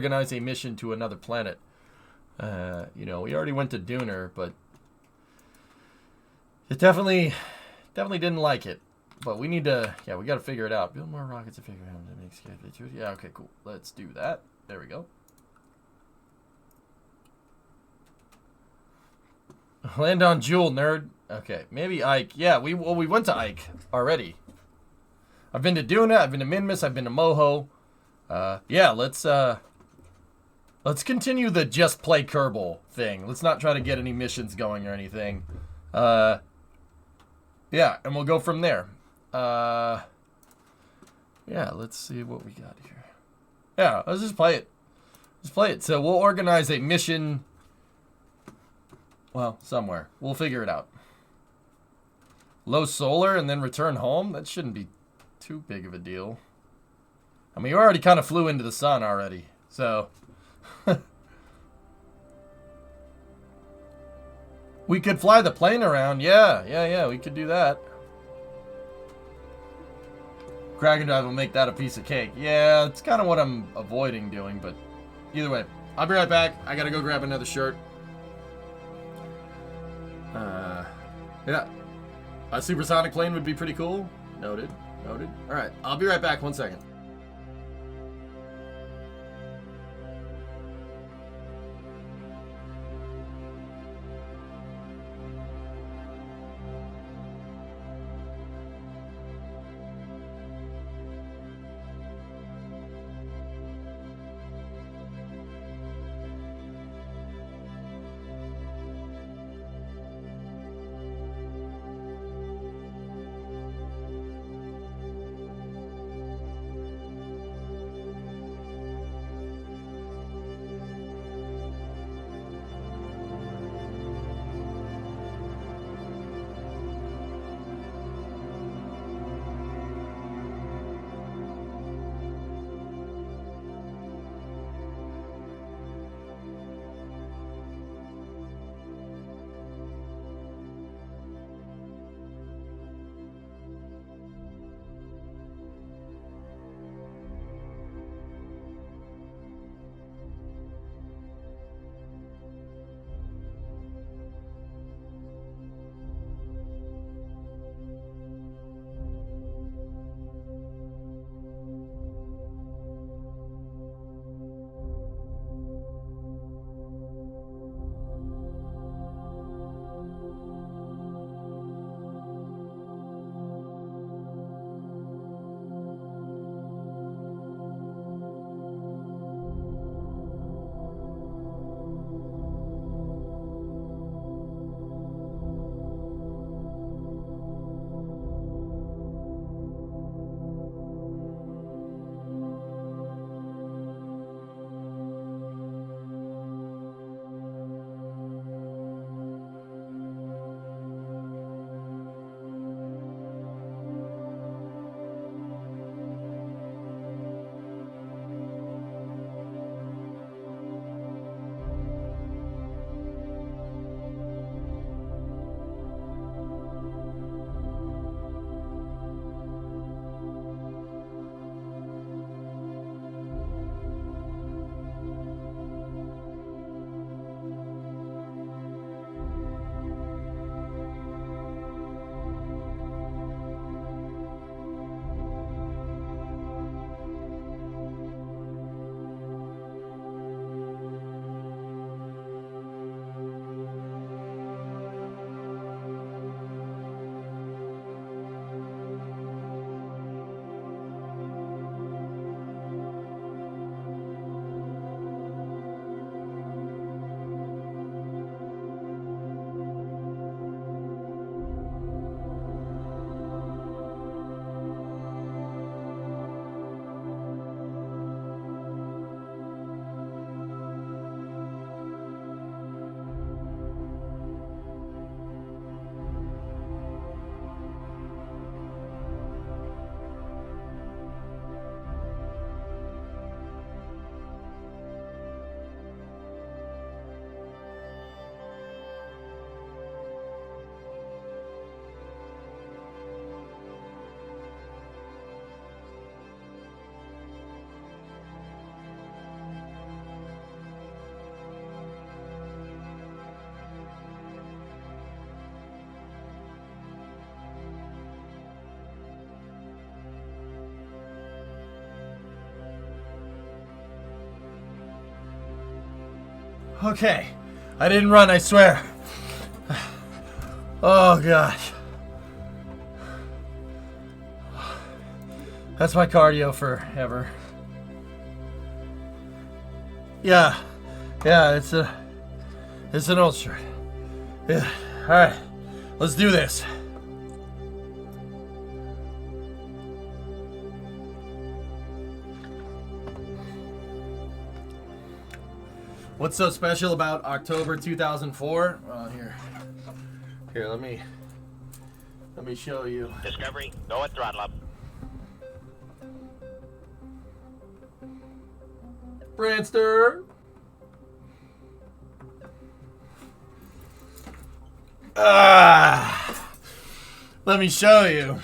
Organize a mission to another planet. You know, we already went to Dooner, but it definitely didn't like it. But we need to, yeah, we got to figure it out. Build more rockets to figure out to make skyscrapers. Yeah, okay, cool. Let's do that. There we go. Land on Jewel, nerd. Okay, maybe Ike. Yeah, we went to Ike already. I've been to Duna, I've been to Minmus, I've been to Moho. Yeah, let's continue the just play Kerbal thing. Let's not try to get any missions going or anything. Yeah, and we'll go from there. Yeah, let's see what we got here. Yeah, let's just play it. Let's play it. So we'll organize a mission. Well, somewhere. We'll figure it out. Low solar and then return home? That shouldn't be too big of a deal. I mean, you already kind of flew into the sun already. So... we could fly the plane around. Yeah, we could do that. Kraken Drive will make that a piece of cake. Yeah, it's kind of what I'm avoiding doing, but either way. I'll be right back. I gotta go grab another shirt. Yeah. A supersonic plane would be pretty cool. Noted. Alright, I'll be right back. 1 second. Okay. I didn't run, I swear. Oh, gosh. That's my cardio forever. Yeah. Yeah, it's an old shirt. Yeah. Alright. Let's do this. What's so special about October 2004? Here, let me show you. Discovery, go at throttle up. Brandster. Let me show you.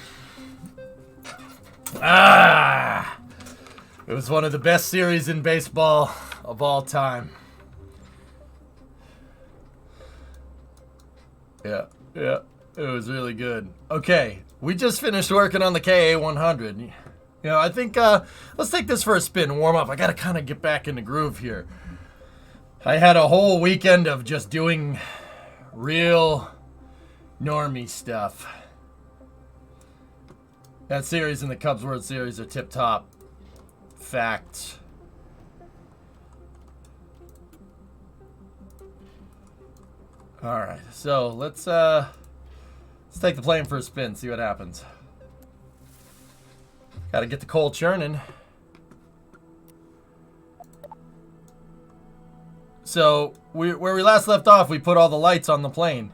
It was one of the best series in baseball of all time. Yeah, it was really good. Okay, we just finished working on the KA100. You know, I think, let's take this for a spin, warm up. I gotta kind of get back in the groove here. I had a whole weekend of just doing real normie stuff. That series and the Cubs World Series are tip-top. Fact. Alright, so let's take the plane for a spin, see what happens. Gotta get the coal churning. So, where we last left off, we put all the lights on the plane.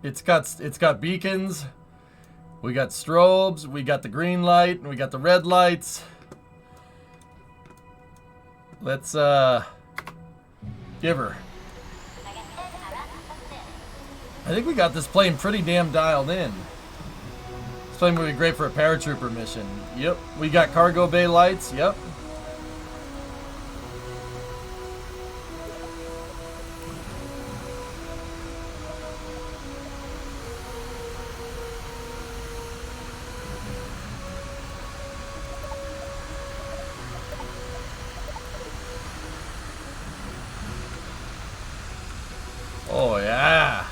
It's got beacons, we got strobes, we got the green light, and we got the red lights. Let's, give her. I think we got this plane pretty damn dialed in. This plane would be great for a paratrooper mission. Yep. We got cargo bay lights. Yep. Oh, yeah.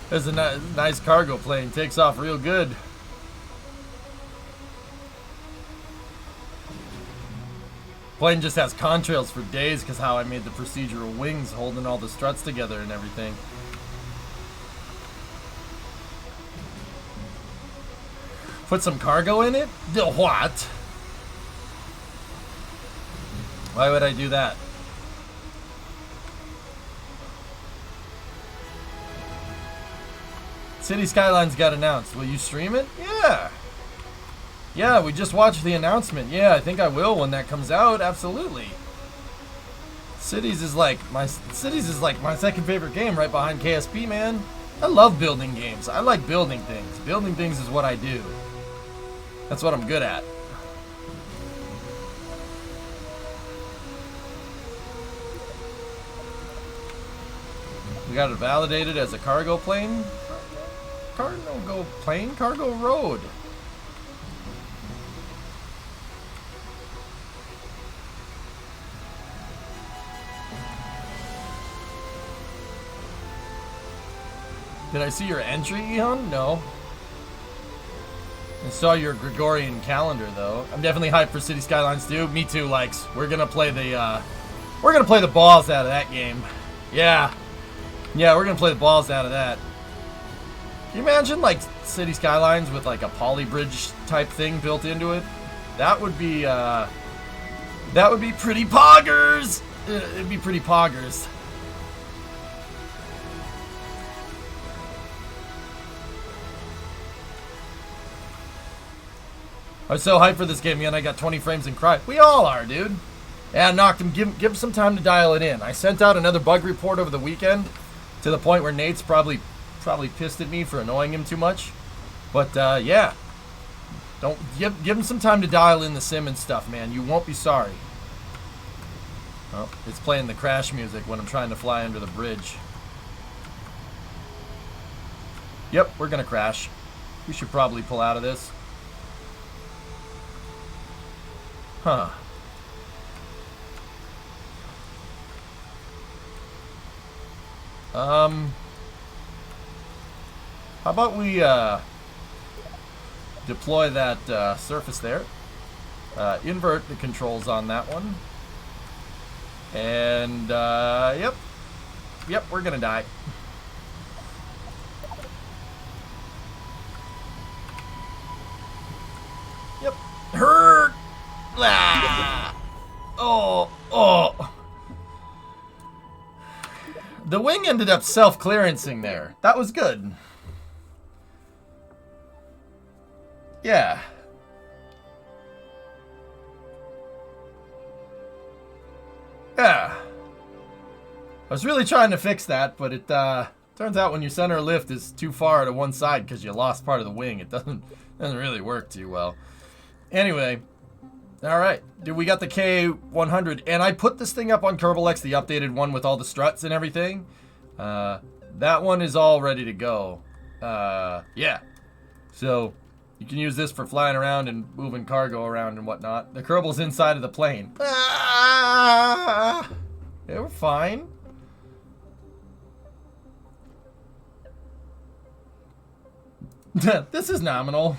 There's a nice cargo plane. Takes off real good. Plane just has contrails for days because how I made the procedural wings holding all the struts together and everything. Put some cargo in it? The what? Why would I do that? City Skylines got announced. Will you stream it? Yeah. Yeah, we just watched the announcement. Yeah, I think I will when that comes out. Absolutely. Cities is like my second favorite game right behind KSP, man. I love building games. I like building things. Building things is what I do. That's what I'm good at. We got it validated as a cargo plane. Cargo road. Did I see your entry, Eon? No. I saw your Gregorian calendar, though. I'm definitely hyped for City Skylines 2. Me too, likes. We're gonna play the balls out of that game. Yeah. Yeah, we're gonna play the balls out of that. Can you imagine, like, City Skylines with, like, a poly bridge type thing built into it? That would be pretty poggers! It'd be pretty poggers. I was so hyped for this game, and I got 20 frames and cried. We all are, dude. Yeah, knocked him. Give him some time to dial it in. I sent out another bug report over the weekend to the point where Nate's probably pissed at me for annoying him too much. But, yeah. Don't give him some time to dial in the sim and stuff, man. You won't be sorry. Oh, it's playing the crash music when I'm trying to fly under the bridge. Yep, we're gonna crash. We should probably pull out of this. Huh. How about we deploy that surface there? Invert the controls on that one. And, yep. Yep, we're gonna die. Yep. Hurt! Ah! Oh, oh. The wing ended up self-clearancing there. That was good. Yeah. Yeah. I was really trying to fix that, but it turns out when your center of lift is too far to one side because you lost part of the wing, it doesn't really work too well. Anyway, all right, dude, we got the K100, and I put this thing up on Kerbal X, the updated one with all the struts and everything. That one is all ready to go. Yeah. So you can use this for flying around and moving cargo around and whatnot. The Kerbal's inside of the plane. Ah! They were fine. This is nominal.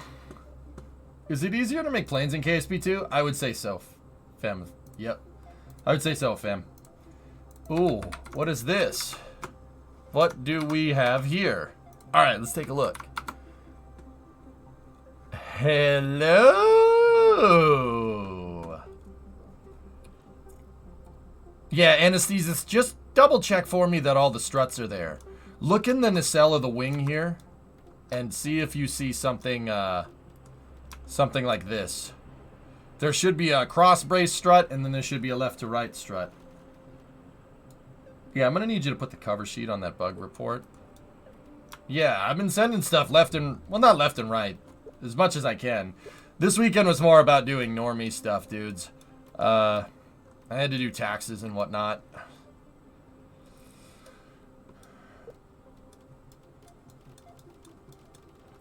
Is it easier to make planes in KSP2? I would say so, fam. Yep. I would say so, fam. Ooh, what is this? What do we have here? Alright, let's take a look. Hello. Yeah, Anesthesis, just double check for me that all the struts are there. Look in the nacelle of the wing here and see if you see something something like this. There should be a cross brace strut, and then there should be a left to right strut. Yeah, I'm gonna need you to put the cover sheet on that bug report. Yeah, I've been sending stuff left and, well, not left and right, as much as I can. This weekend was more about doing normie stuff, dudes. I had to do taxes and whatnot.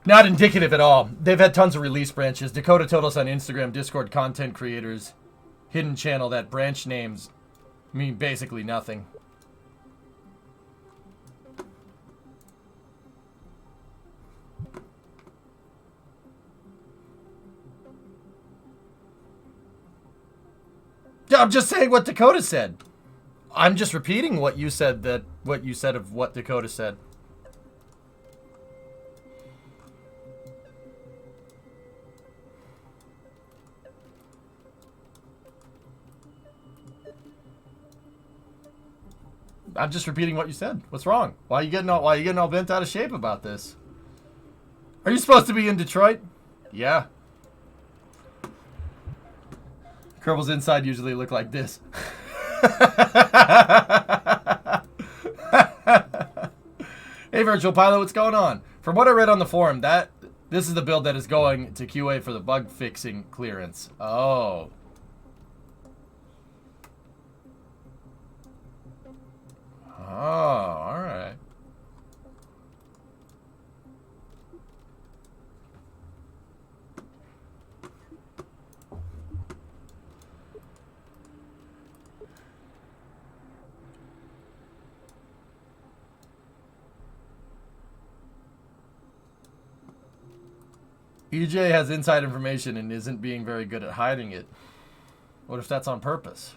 Not indicative at all. They've had tons of release branches. Dakota told us on Instagram, Discord content creators, hidden channel, that branch names mean basically nothing. Yeah, I'm just saying what Dakota said. I'm just repeating what you said, what you said of what Dakota said. I'm just repeating what you said. What's wrong? Why are you getting all bent out of shape about this? Are you supposed to be in Detroit? Yeah. Kerbal's inside usually look like this. Hey, Virtual Pilot, what's going on? From what I read on the forum, this is the build that is going to QA for the bug fixing clearance. Oh. Oh, all right. EJ has inside information and isn't being very good at hiding it. What if that's on purpose?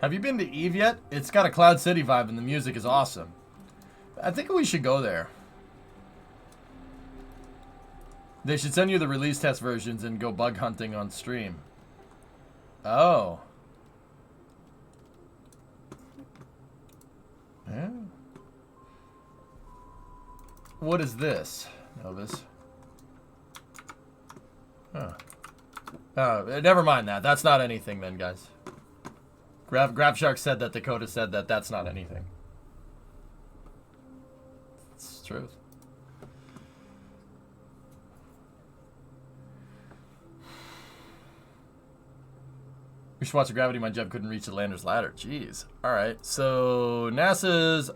Have you been to Eve yet? It's got a Cloud City vibe and the music is awesome. I think we should go there. They should send you the release test versions and go bug hunting on stream. Oh. Yeah. What is this, Novus? Huh. Never mind that. That's not anything then, guys. Grab Shark said that Dakota said that that's not anything. It's the truth. We should watch the gravity. My jet couldn't reach the lander's ladder. Jeez. All right. So NASA's.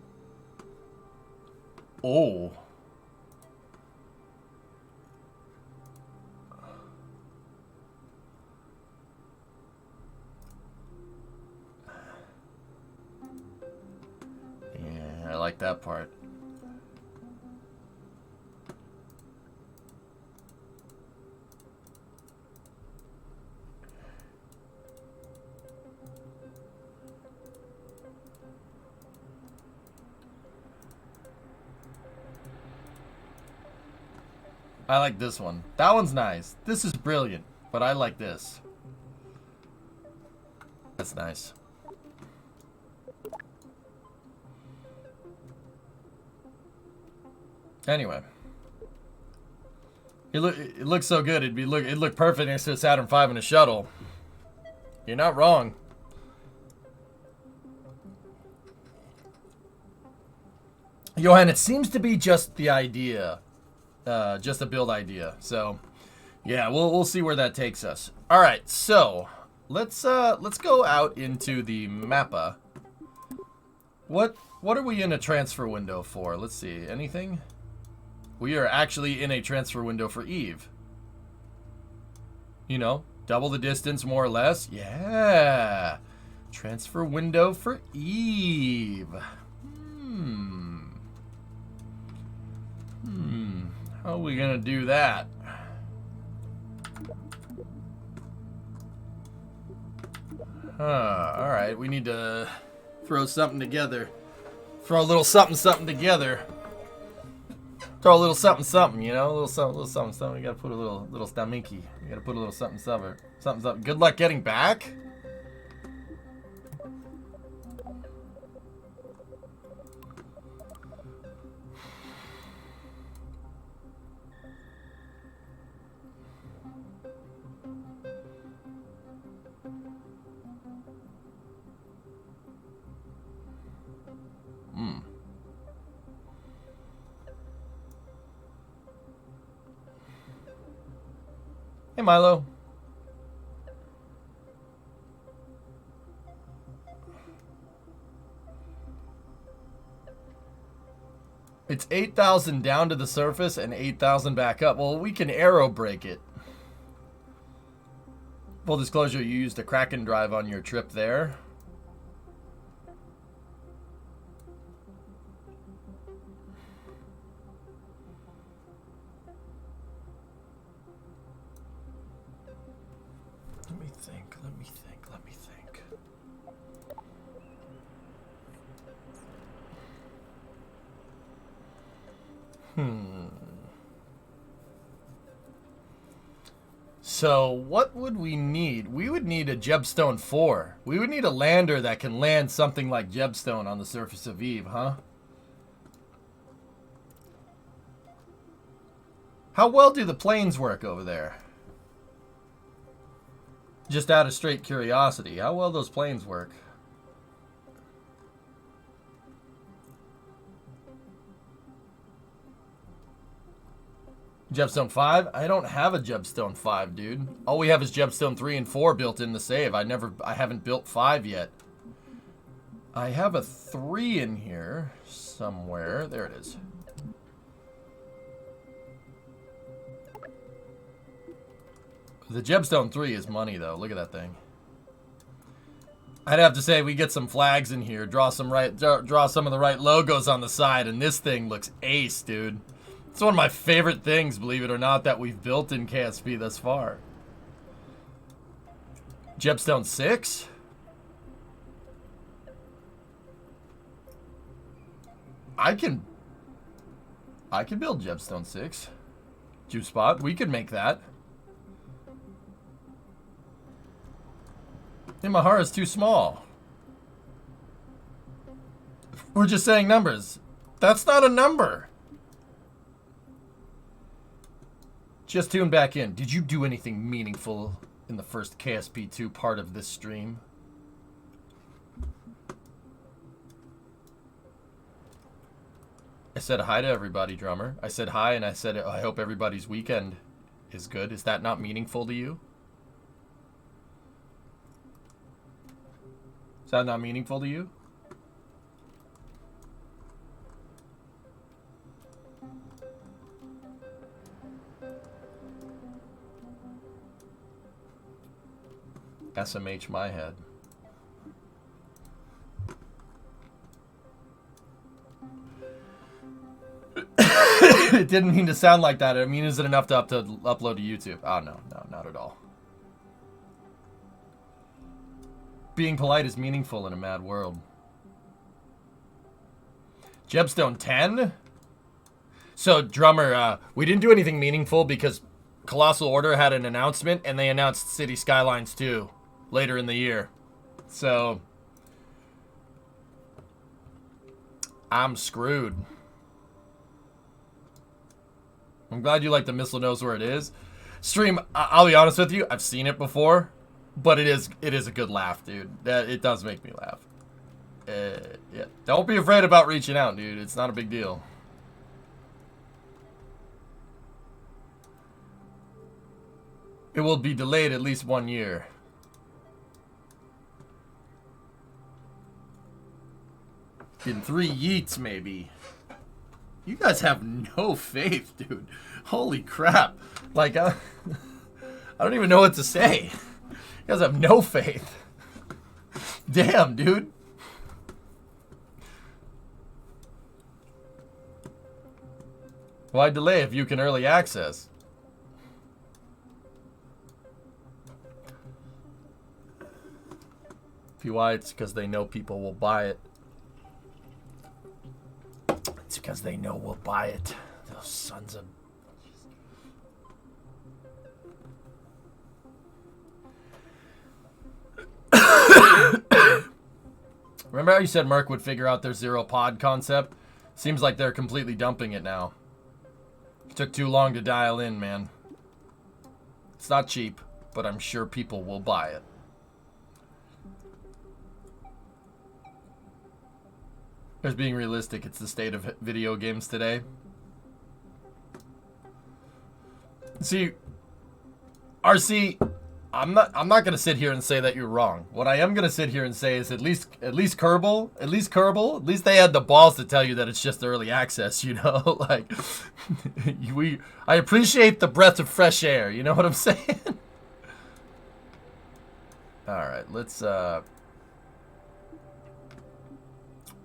Oh. Yeah, I like that part. I like this one. That one's nice. This is brilliant, but I like this. That's nice. Anyway. It looks so good. It'd look perfect next to a Saturn V and a shuttle. You're not wrong. Johan, it seems to be just the idea. Just a build idea. So, yeah, we'll see where that takes us. All right, so let's go out into the mappa. What are we in a transfer window for? Let's see. Anything? We are actually in a transfer window for Eve. You know, double the distance more or less. Yeah. Transfer window for Eve. How are we gonna do that? Alright, we need to throw something together. Throw a little something together. Throw a little something, you know? A little something. We gotta put a little staminky. We gotta put a little something. Good luck getting back? Hey, Milo. It's 8,000 down to the surface and 8,000 back up. Well, we can aero brake it. Full disclosure, you used a Kraken drive on your trip there. Let me think. So, what would we need? We would need a Jebstone 4. We would need a lander that can land something like Jebstone on the surface of Eve, huh? How well do the planes work over there? Just out of straight curiosity, how well those planes work? Jebstone 5? I don't have a Jebstone 5, dude. All we have is Jebstone 3 and 4 built in the save. I haven't built 5 yet. I have a 3 in here somewhere. There it is. The Jebstone 3 is money, though. Look at that thing. I'd have to say we get some flags in here, draw some of the right logos on the side, and this thing looks ace, dude. It's one of my favorite things, believe it or not, that we've built in KSP thus far. Jebstone 6? I can build Jebstone 6. Juice spot, we could make that. Imahara is too small. We're just saying numbers. That's not a number. Just tune back in. Did you do anything meaningful in the first KSP2 part of this stream? I said hi to everybody, drummer. I said hi, and I said I hope everybody's weekend is good. Is that not meaningful to you? Is that not meaningful to you? SMH my head. It didn't mean to sound like that. I mean, is it enough to upload to YouTube? Oh, no, not at all. Being polite is meaningful in a mad world. Jebstone 10? So, Drummer, we didn't do anything meaningful because Colossal Order had an announcement, and they announced City Skylines 2 later in the year. So, I'm screwed. I'm glad you like the Missile Knows Where It Is. Stream, I'll be honest with you, I've seen it before, but it is a good laugh, dude. It does make me laugh. Yeah. Don't be afraid about reaching out, dude. It's not a big deal. It will be delayed at least 1 year. In 3 yeets, maybe. You guys have no faith, dude. Holy crap. Like, I don't even know what to say. You guys have no faith. Damn, dude. Why delay if you can early access? PY, it's because they know people will buy it. It's because they know we'll buy it. Those sons of... Remember how you said Merc would figure out their zero pod concept? Seems like they're completely dumping it now. It took too long to dial in, man. It's not cheap, but I'm sure people will buy it. There's being realistic, it's the state of video games today. See, RC, I'm not gonna sit here and say that you're wrong. What I am gonna sit here and say is at least Kerbal, at least they had the balls to tell you that it's just early access, you know? Like, I appreciate the breath of fresh air, you know what I'm saying? Alright, let's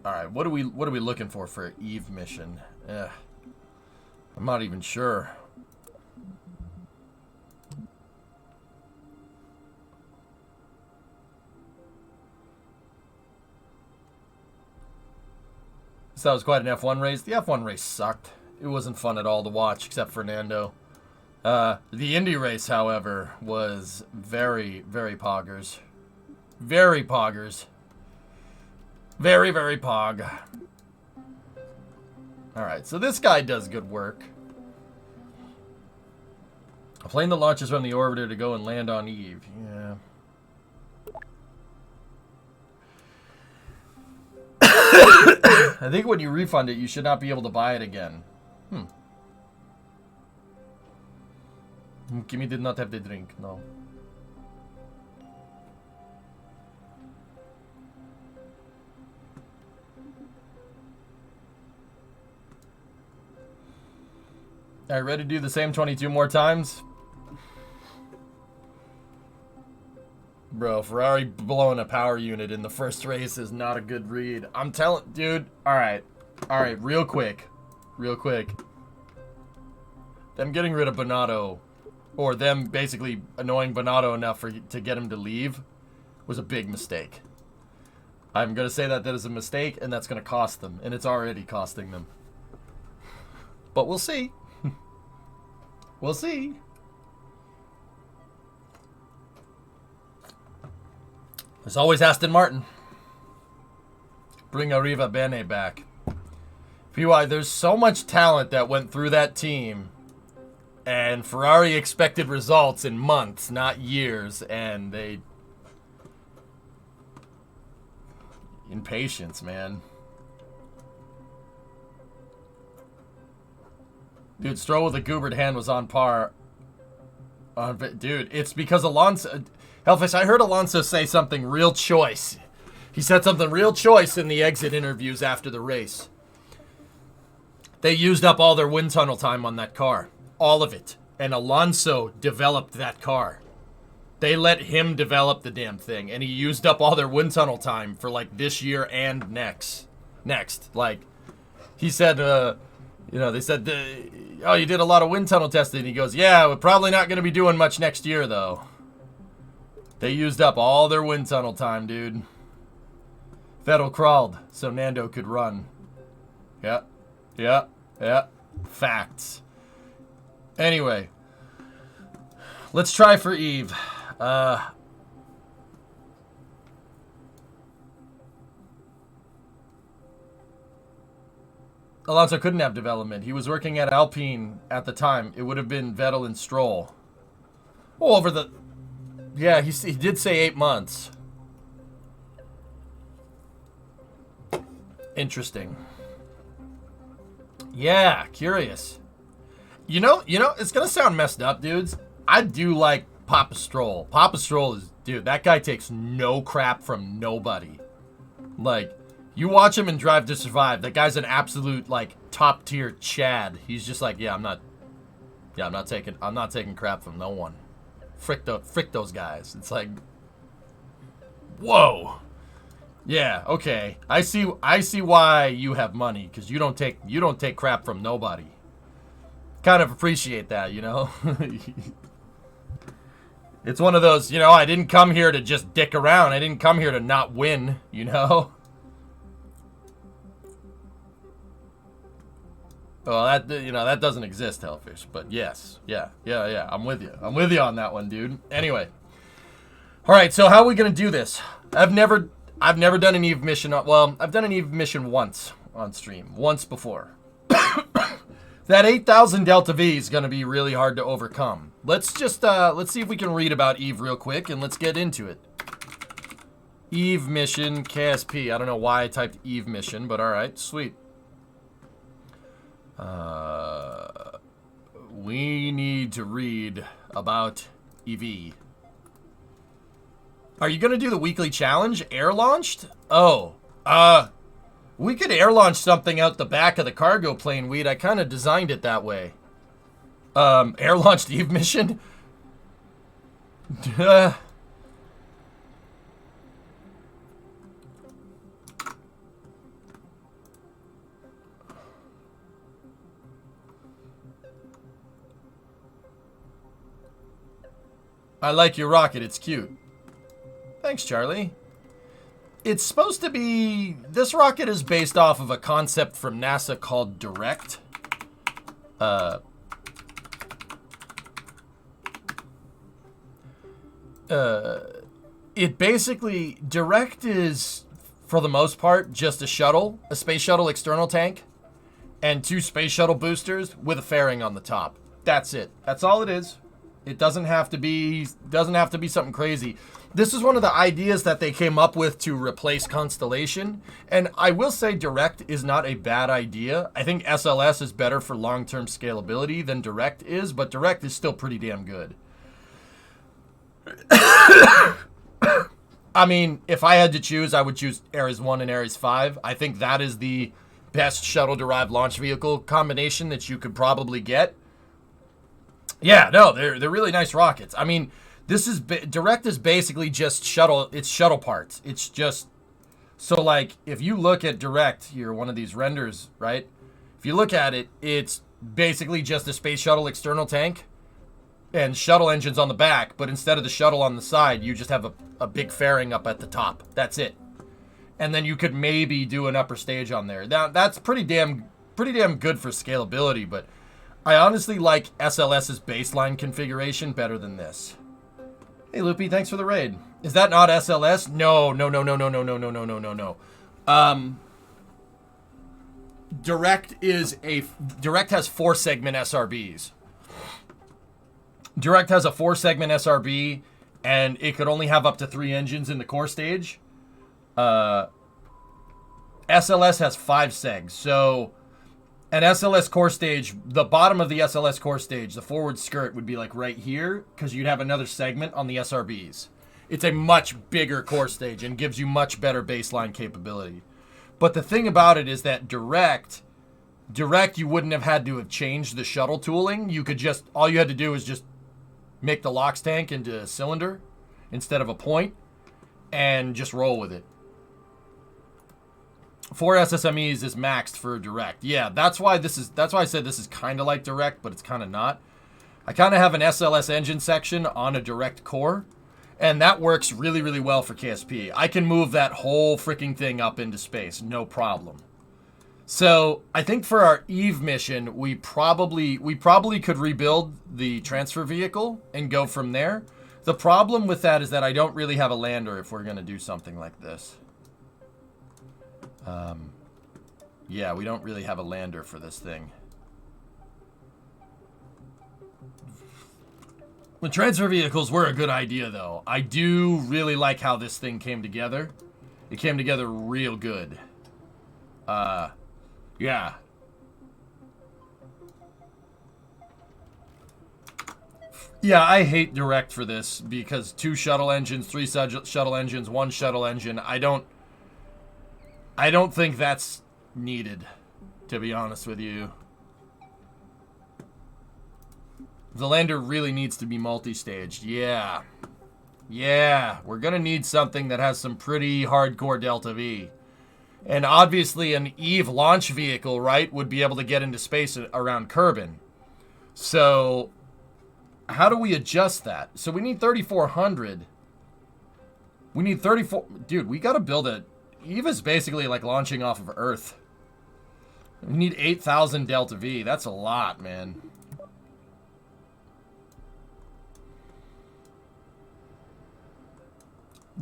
Alright, what are we looking for Eve mission? I'm not even sure. So that was quite an F1 race. The F1 race sucked. It wasn't fun at all to watch, except Fernando. The Indy race, however, was very, very poggers. Very poggers. Very, very pog. Alright, so this guy does good work. A plane that launches from the orbiter to go and land on Eve. Yeah. I think when you refund it, you should not be able to buy it again. Kimmy did not have the drink, no. Alright, ready to do the same 22 more times? Bro, Ferrari blowing a power unit in the first race is not a good read. I'm telling, dude. Alright. Alright, real quick. Real quick. Them getting rid of Bonato, or them basically annoying Bonato enough to get him to leave, was a big mistake. I'm going to say that is a mistake, and that's going to cost them. And it's already costing them. But we'll see. We'll see. There's always Aston Martin. Bring Arriva Bene back. PY, there's so much talent that went through that team. And Ferrari expected results in months, not years. And they... Impatience, man. Dude, Stroll with a goobered hand was on par. Dude, it's because Alonso... Hellfish, I heard Alonso say something real choice. He said something real choice in the exit interviews after the race. They used up all their wind tunnel time on that car. All of it. And Alonso developed that car. They let him develop the damn thing. And he used up all their wind tunnel time for, like, this year and next. Like, he said, they said, oh, you did a lot of wind tunnel testing. He goes, yeah, we're probably not going to be doing much next year, though. They used up all their wind tunnel time, dude. Vettel crawled so Nando could run. Yeah. Facts. Anyway. Let's try for Eve. Alonso couldn't have development. He was working at Alpine at the time. It would have been Vettel and Stroll. Oh, over the... Yeah, he did say 8 months. Interesting. Yeah, curious. You know, it's going to sound messed up, dudes. I do like Papa Stroll. Papa Stroll is... Dude, that guy takes no crap from nobody. Like... You watch him in Drive to Survive. That guy's an absolute, like, top tier Chad. He's just like, I'm not taking crap from no one. Frick those guys. It's like, whoa. Yeah, okay. I see why you have money, because you don't take crap from nobody. Kind of appreciate that, you know? It's one of those, I didn't come here to just dick around. I didn't come here to not win, you know? Well, that doesn't exist, Hellfish. But yes, yeah. I'm with you. I'm with you on that one, dude. Anyway, all right. So how are we gonna do this? I've never done an Eve mission. Well, I've done an Eve mission once on stream, once before. That 8,000 Delta V is gonna be really hard to overcome. Let's just let's see if we can read about Eve real quick, and let's get into it. Eve mission KSP. I don't know why I typed Eve mission, but all right, sweet. We need to read about EV. Are you going to do the weekly challenge? Air launched? Oh, we could air launch something out the back of the cargo plane, Weed. I kind of designed it that way. Air launched Eve mission? I like your rocket. It's cute. Thanks, Charlie. It's supposed to be... This rocket is based off of a concept from NASA called Direct. It basically... Direct is, for the most part, just a shuttle. A space shuttle external tank. And 2 space shuttle boosters with a fairing on the top. That's it. That's all it is. It doesn't have to be something crazy. This is one of the ideas that they came up with to replace Constellation. And I will say Direct is not a bad idea. I think SLS is better for long-term scalability than Direct is, but Direct is still pretty damn good. I mean, if I had to choose, I would choose Ares 1 and Ares 5. I think that is the best shuttle-derived launch vehicle combination that you could probably get. Yeah, no, they're really nice rockets. I mean, Direct is basically just shuttle parts. It's just, so like, if you look at Direct here, one of these renders, right? If you look at it, it's basically just a space shuttle external tank and shuttle engines on the back, but instead of the shuttle on the side, you just have a big fairing up at the top. That's it. And then you could maybe do an upper stage on there. Now, that's pretty damn good for scalability, but I honestly like SLS's baseline configuration better than this. Hey, Loopy, thanks for the raid. Is that not SLS? No. Direct has 4-segment SRBs. Direct has a 4-segment SRB, and it could only have up to 3 engines in the core stage. SLS has 5 segs, so an SLS core stage, the bottom of the SLS core stage, the forward skirt would be like right here, because you'd have another segment on the SRBs. It's a much bigger core stage and gives you much better baseline capability. But the thing about it is that direct, you wouldn't have had to have changed the shuttle tooling. You could just, all you had to do was just make the LOX tank into a cylinder instead of a point and just roll with it. 4 SSMEs is maxed for direct. Yeah, that's why I said this is kind of like direct, but it's kind of not. I kind of have an SLS engine section on a direct core, and that works really, really well for KSP. I can move that whole freaking thing up into space, no problem. So I think for our Eve mission, we probably could rebuild the transfer vehicle and go from there. The problem with that is that I don't really have a lander if we're going to do something like this. Yeah, we don't really have a lander for this thing. The transfer vehicles were a good idea, though. I do really like how this thing came together. It came together real good. Yeah. Yeah, I hate direct for this because 2 shuttle engines, 3 shuttle engines, 1 shuttle engine. I don't think that's needed, to be honest with you. The lander really needs to be multi-staged. Yeah. Yeah, we're going to need something that has some pretty hardcore Delta V. And obviously an Eve launch vehicle, right, would be able to get into space around Kerbal. So how do we adjust that? So we need 3,400. We need 34. Dude, we got to build a... Eve is basically like launching off of Earth. We need 8,000 Delta V. That's a lot, man.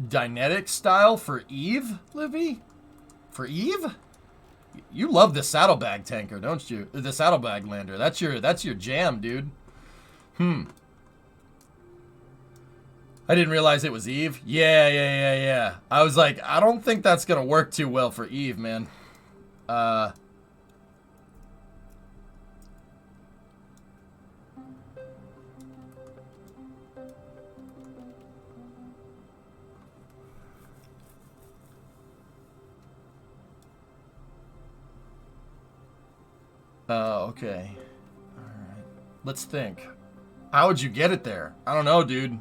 Dynetic style for Eve, Livy? For Eve? You love the saddlebag tanker, don't you? The saddlebag lander. That's your jam, dude. I didn't realize it was Eve. Yeah. I was like, I don't think that's gonna work too well for Eve, man. Okay. Alright. Let's think. How would you get it there? I don't know, dude.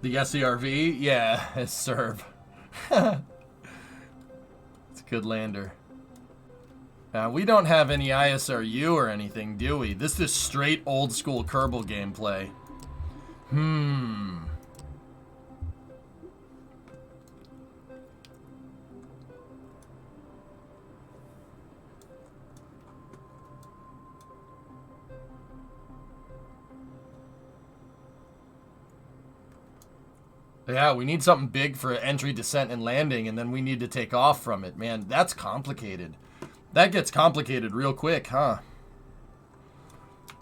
The SCRV? Yeah, it's serve. It's a good lander. Now, we don't have any ISRU or anything, do we? This is straight old school Kerbal gameplay. Yeah, we need something big for entry, descent, and landing, and then we need to take off from it. Man, that's complicated. That gets complicated real quick, huh?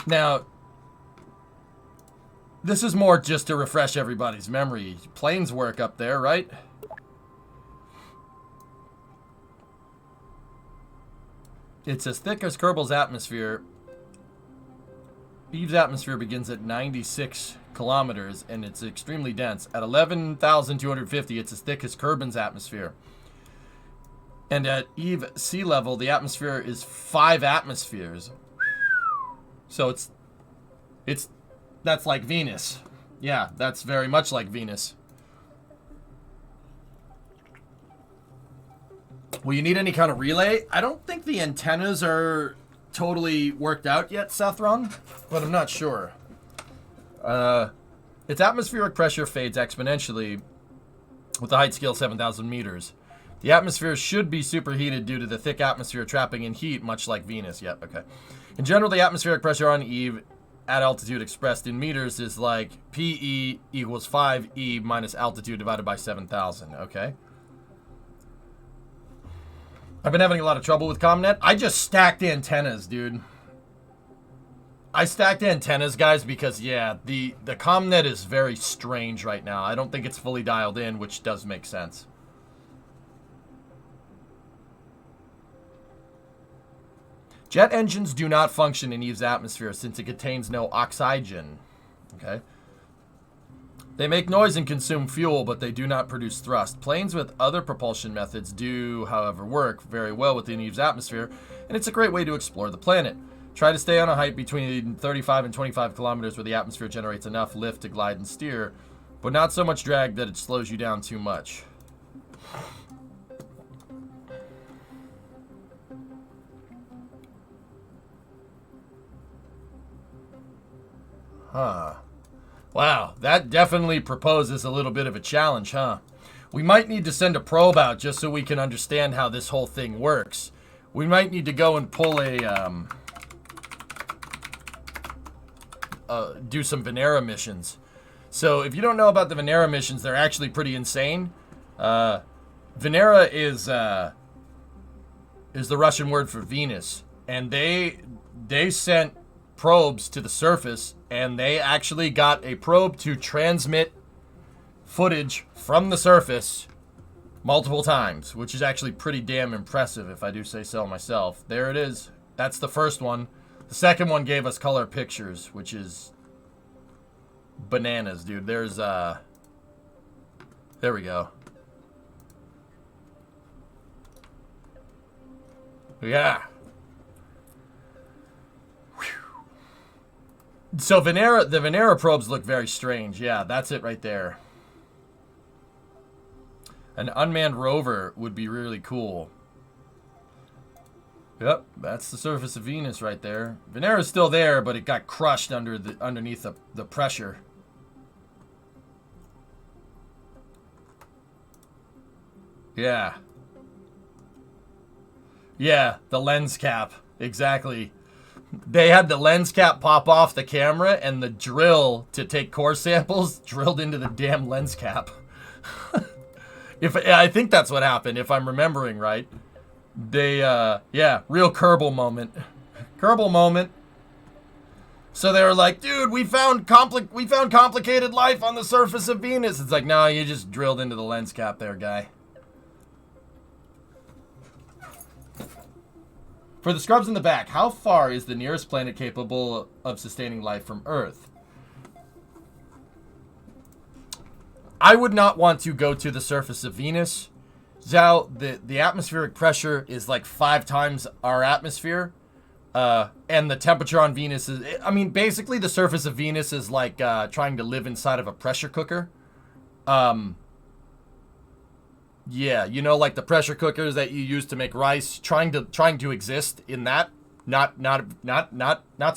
Now, this is more just to refresh everybody's memory. Planes work up there, right? It's as thick as Kerbal's atmosphere. Eve's atmosphere begins at 96 kilometers, and it's extremely dense. At 11,250, it's as thick as Kerbal's atmosphere. And at Eve sea level, the atmosphere is 5 atmospheres. So that's like Venus. Yeah, that's very much like Venus. Will you need any kind of relay? I don't think the antennas are totally worked out yet, Sathron, but I'm not sure. Its atmospheric pressure fades exponentially with a height scale 7,000 meters. The atmosphere should be superheated due to the thick atmosphere trapping in heat, much like Venus. Yep, okay. In general, the atmospheric pressure on Eve at altitude expressed in meters is like PE equals 5E minus altitude divided by 7,000, okay? I've been having a lot of trouble with ComNet. I just stacked antennas, dude. I stacked antennas, guys, because, yeah, the ComNet is very strange right now. I don't think it's fully dialed in, which does make sense. Jet engines do not function in Eve's atmosphere since it contains no oxygen. Okay. They make noise and consume fuel, but they do not produce thrust. Planes with other propulsion methods do, however, work very well within Eve's atmosphere, and it's a great way to explore the planet. Try to stay on a height between 35 and 25 kilometers where the atmosphere generates enough lift to glide and steer, but not so much drag that it slows you down too much. Huh. Wow, that definitely proposes a little bit of a challenge, huh? We might need to send a probe out just so we can understand how this whole thing works. We might need to go and pull do some Venera missions. So if you don't know about the Venera missions, they're actually pretty insane. Venera is the Russian word for Venus, and they sent probes to the surface, and they actually got a probe to transmit footage from the surface multiple times, which is actually pretty damn impressive if I do say so myself. There it is. That's the first one. The second one gave us color pictures, which is bananas, dude. There we go. Yeah. So the Venera probes look very strange. Yeah, that's it right there. An unmanned rover would be really cool. Yep, that's the surface of Venus right there. Venera's still there, but it got crushed underneath the pressure. Yeah. Yeah, the lens cap. Exactly. They had the lens cap pop off the camera, and the drill to take core samples drilled into the damn lens cap. I think that's what happened, if I'm remembering right. They, yeah, real Kerbal moment. Kerbal moment. So they were like, dude, we found complicated life on the surface of Venus. It's like, no, you just drilled into the lens cap there, guy. For the scrubs in the back, how far is the nearest planet capable of sustaining life from Earth? I would not want to go to the surface of Venus. Zhao, the atmospheric pressure is like 5 times our atmosphere. And the temperature on Venus is... I mean, basically the surface of Venus is like trying to live inside of a pressure cooker. Yeah, you know, like the pressure cookers that you use to make rice, trying to exist in that, not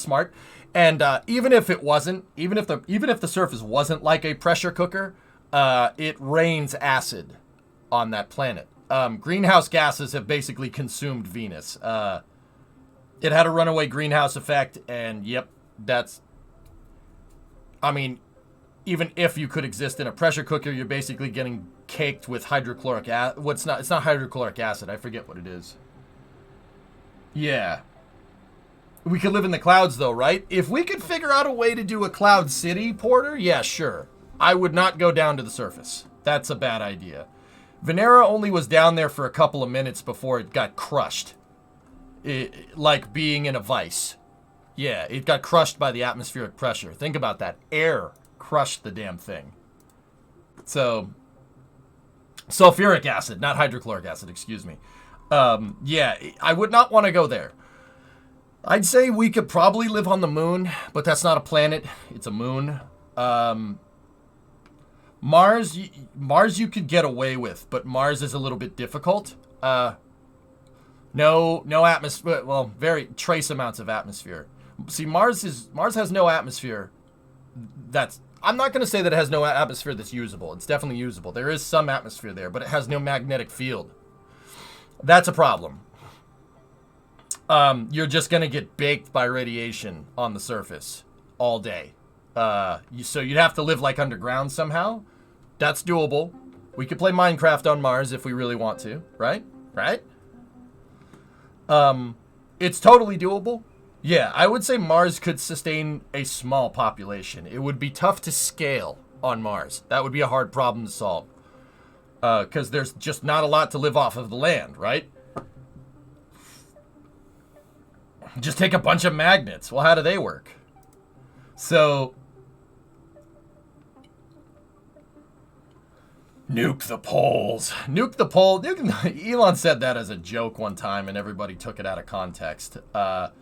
smart. And even if it wasn't, even if the surface wasn't like a pressure cooker, it rains acid on that planet. Greenhouse gases have basically consumed Venus. It had a runaway greenhouse effect, and yep, that's. I mean, even if you could exist in a pressure cooker, you're basically getting caked with hydrochloric acid. It's not hydrochloric acid. I forget what it is. Yeah. We could live in the clouds though, right? If we could figure out a way to do a cloud city, Porter, yeah, sure. I would not go down to the surface. That's a bad idea. Venera only was down there for a couple of minutes before it got crushed. Like being in a vice. Yeah, it got crushed by the atmospheric pressure. Think about that. Air crushed the damn thing. So, sulfuric acid, not hydrochloric acid, excuse me. Yeah, I would not want to go there. I'd say we could probably live on the moon, but that's not a planet. It's a moon. Mars you could get away with, but Mars is a little bit difficult. No atmosphere. Well, very trace amounts of atmosphere. See, Mars has no atmosphere. I'm not going to say that it has no atmosphere that's usable. It's definitely usable. There is some atmosphere there, but it has no magnetic field. That's a problem. You're just going to get baked by radiation on the surface all day. So you'd have to live like underground somehow. That's doable. We could play Minecraft on Mars if we really want to, right? Right? It's totally doable. Yeah, I would say Mars could sustain a small population. It would be tough to scale on Mars. That would be a hard problem to solve. Because there's just not a lot to live off of the land, right? Just take a bunch of magnets. Well, how do they work? So, nuke the poles. Nuke the pole. Elon said that as a joke one time, and everybody took it out of context. The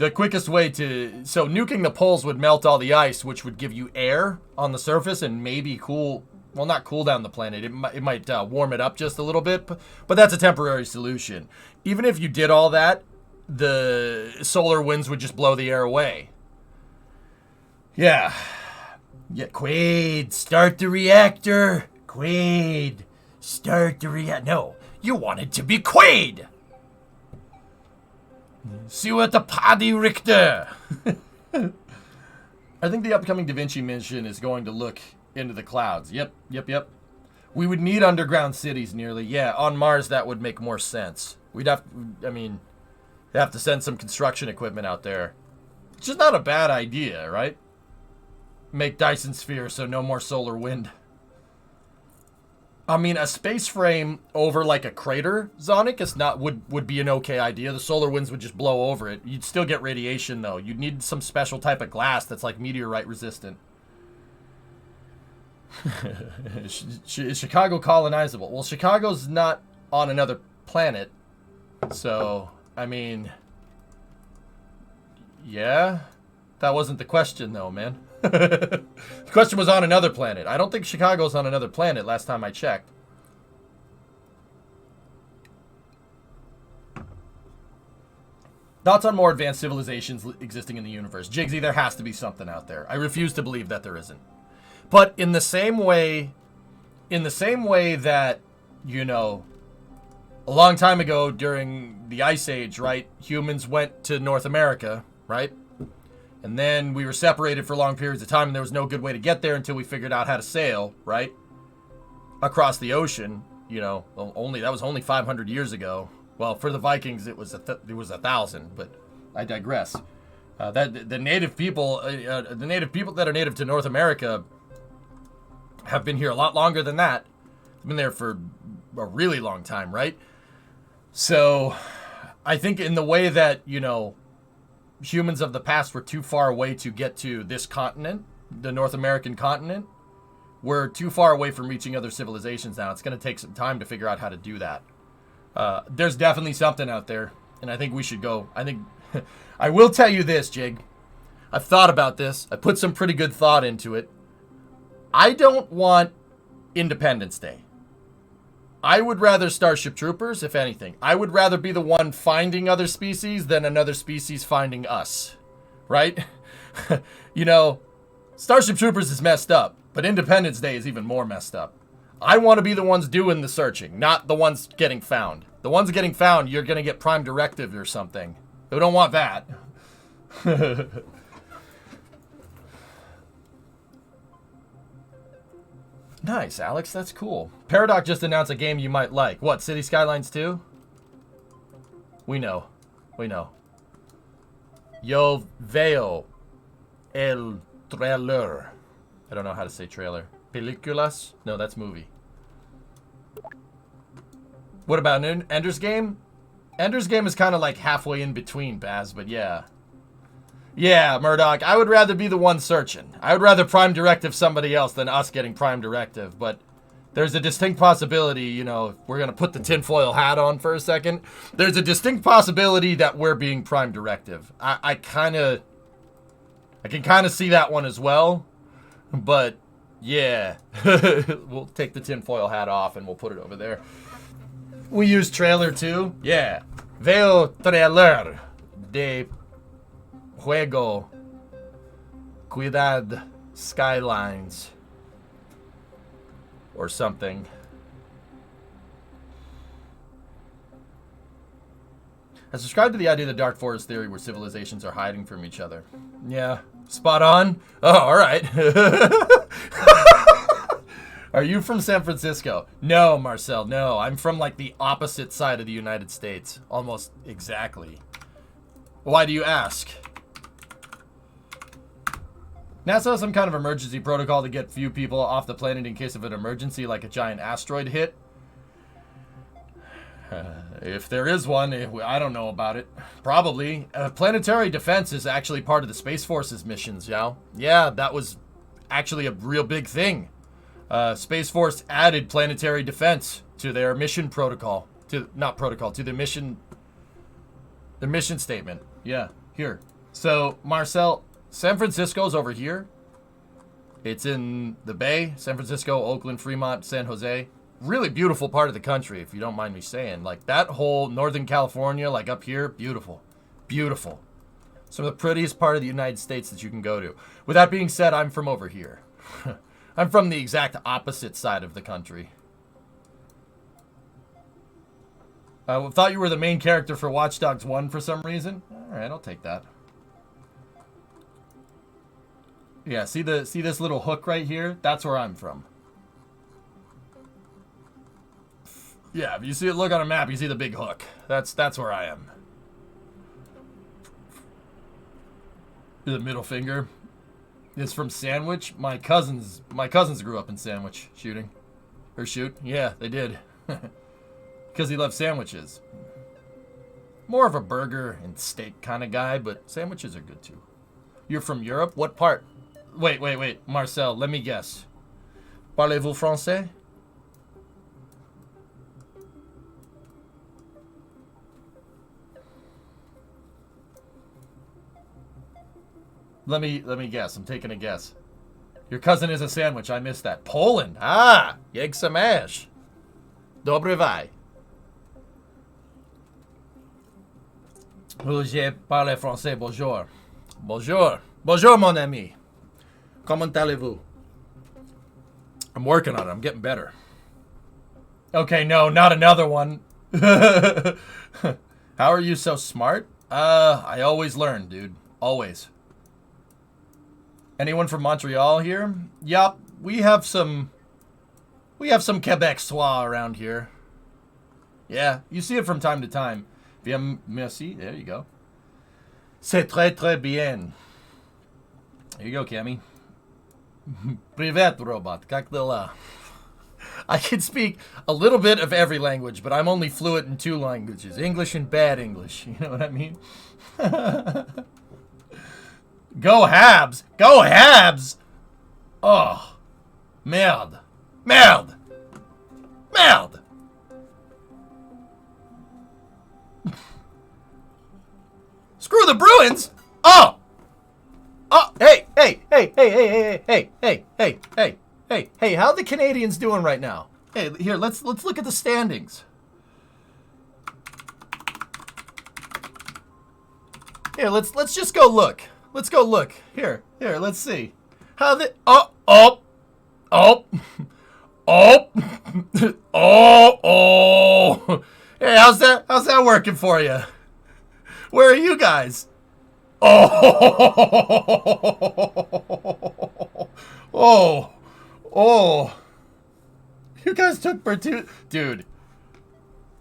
quickest way to... So, nuking the poles would melt all the ice, which would give you air on the surface and maybe cool... Well, not cool down the planet. It might warm it up just a little bit, but that's a temporary solution. Even if you did all that, the solar winds would just blow the air away. Yeah. Yeah, Quaid, start the reactor. Quaid, start the reactor. No, you want it to be Quaid. See what the Paddy Richter. I think the upcoming Da Vinci mission is going to look into the clouds. Yep. We would need underground cities nearly. Yeah, on Mars that would make more sense. We'd have, they'd have to send some construction equipment out there. Which is not a bad idea, right? Make Dyson sphere so no more solar wind. I mean, a space frame over like a crater, Zonic, is not would be an okay idea. The solar winds would just blow over it. You'd still get radiation though. You'd need some special type of glass that's like meteorite resistant. Is Chicago colonizable? Well, Chicago's not on another planet. So, I mean... Yeah? That wasn't the question, though, man. The question was on another planet. I don't think Chicago's on another planet last time I checked. Thoughts on more advanced civilizations existing in the universe? Jigsy, there has to be something out there. I refuse to believe that there isn't. But in the same way that, you know, a long time ago during the Ice Age, right, humans went to North America, right? And then we were separated for long periods of time, and there was no good way to get there until we figured out how to sail, right? Across the ocean, you know, that was only 500 years ago. Well, for the Vikings, it was 1,000, but I digress. The native people that are native to North America have been here a lot longer than that. Been there for a really long time, right? So, I think in the way that, you know, humans of the past were too far away to get to this continent, the North American continent, we're too far away from reaching other civilizations now. It's going to take some time to figure out how to do that. There's definitely something out there, and I think we should go. I think, I will tell you this, Jig. I've thought about this. I put some pretty good thought into it. I don't want Independence Day. I would rather Starship Troopers, if anything. I would rather be the one finding other species than another species finding us. Right? You know, Starship Troopers is messed up, but Independence Day is even more messed up. I want to be the ones doing the searching, not the ones getting found. The ones getting found, you're going to get Prime Directive or something. We don't want that. Nice, Alex. That's cool. Paradox just announced a game you might like. What, City Skylines 2? We know. Yo veo el trailer. I don't know how to say trailer. Películas? No, that's movie. What about Ender's Game? Ender's Game is kind of like halfway in between, Baz, but yeah. Yeah, Murdoch, I would rather be the one searching. I would rather Prime Directive somebody else than us getting Prime Directive, but there's a distinct possibility, you know, if we're going to put the tinfoil hat on for a second, there's a distinct possibility that we're being Prime Directive. I can kind of see that one as well, but yeah. We'll take the tinfoil hat off and we'll put it over there. We use trailer too? Yeah. Veo trailer de Juego Cuidad Skylines or something. I subscribe to the idea of the Dark Forest theory where civilizations are hiding from each other. Yeah, spot on. Oh, all right. Are you from San Francisco? No, Marcel, no. I'm from like the opposite side of the United States. Almost exactly. Why do you ask? NASA has some kind of emergency protocol to get few people off the planet in case of an emergency, like a giant asteroid hit. If there is one, I don't know about it. Probably. Planetary defense is actually part of the Space Force's missions, Yao. Yeah, that was actually a real big thing. Space Force added planetary defense to their mission protocol. To the mission statement. Yeah, here. So, Marcel, San Francisco's over here. It's in the Bay. San Francisco, Oakland, Fremont, San Jose. Really beautiful part of the country, if you don't mind me saying. Like, that whole Northern California, like up here, beautiful. Beautiful. Some of the prettiest part of the United States that you can go to. With that being said, I'm from over here. I'm from the exact opposite side of the country. I thought you were the main character for Watch Dogs 1 for some reason. Alright, I'll take that. Yeah, see this little hook right here? That's where I'm from. Yeah, if you see it, look on a map, you see the big hook. That's where I am. The middle finger is from Sandwich. My cousins grew up in Sandwich shooting. Or shoot. Yeah, they did. Because he loves sandwiches. More of a burger and steak kind of guy, but sandwiches are good too. You're from Europe? What part? Wait. Marcel, let me guess. Parlez-vous français? Let me guess. I'm taking a guess. Your cousin is a sandwich. I missed that. Poland. Ah, jak se máš? Dobry vaj. Je parle français. Bonjour. Bonjour. Bonjour, mon ami. Comment allez-vous? I'm working on it. I'm getting better. Okay, no, not another one. How are you so smart? I always learn, dude. Always. Anyone from Montreal here? Yup, we have some Quebec-sois around here. Yeah, you see it from time to time. Bien, merci. There you go. C'est très, très bien. There you go, Cammy. Privet, robot. Как дела? I can speak a little bit of every language, but I'm only fluent in 2 languages. English and bad English. You know what I mean? Go Habs! Go Habs! Oh. Merde. Merde. Merde. Screw the Bruins! Oh! Oh, hey, how are the Canadians doing right now? Hey, here, let's look at the standings. Here, let's just go look. Let's go look. Here, let's see. How the oh. Hey, how's that working for you? Where are you guys? Oh. You guys took Bertuzzi. Dude,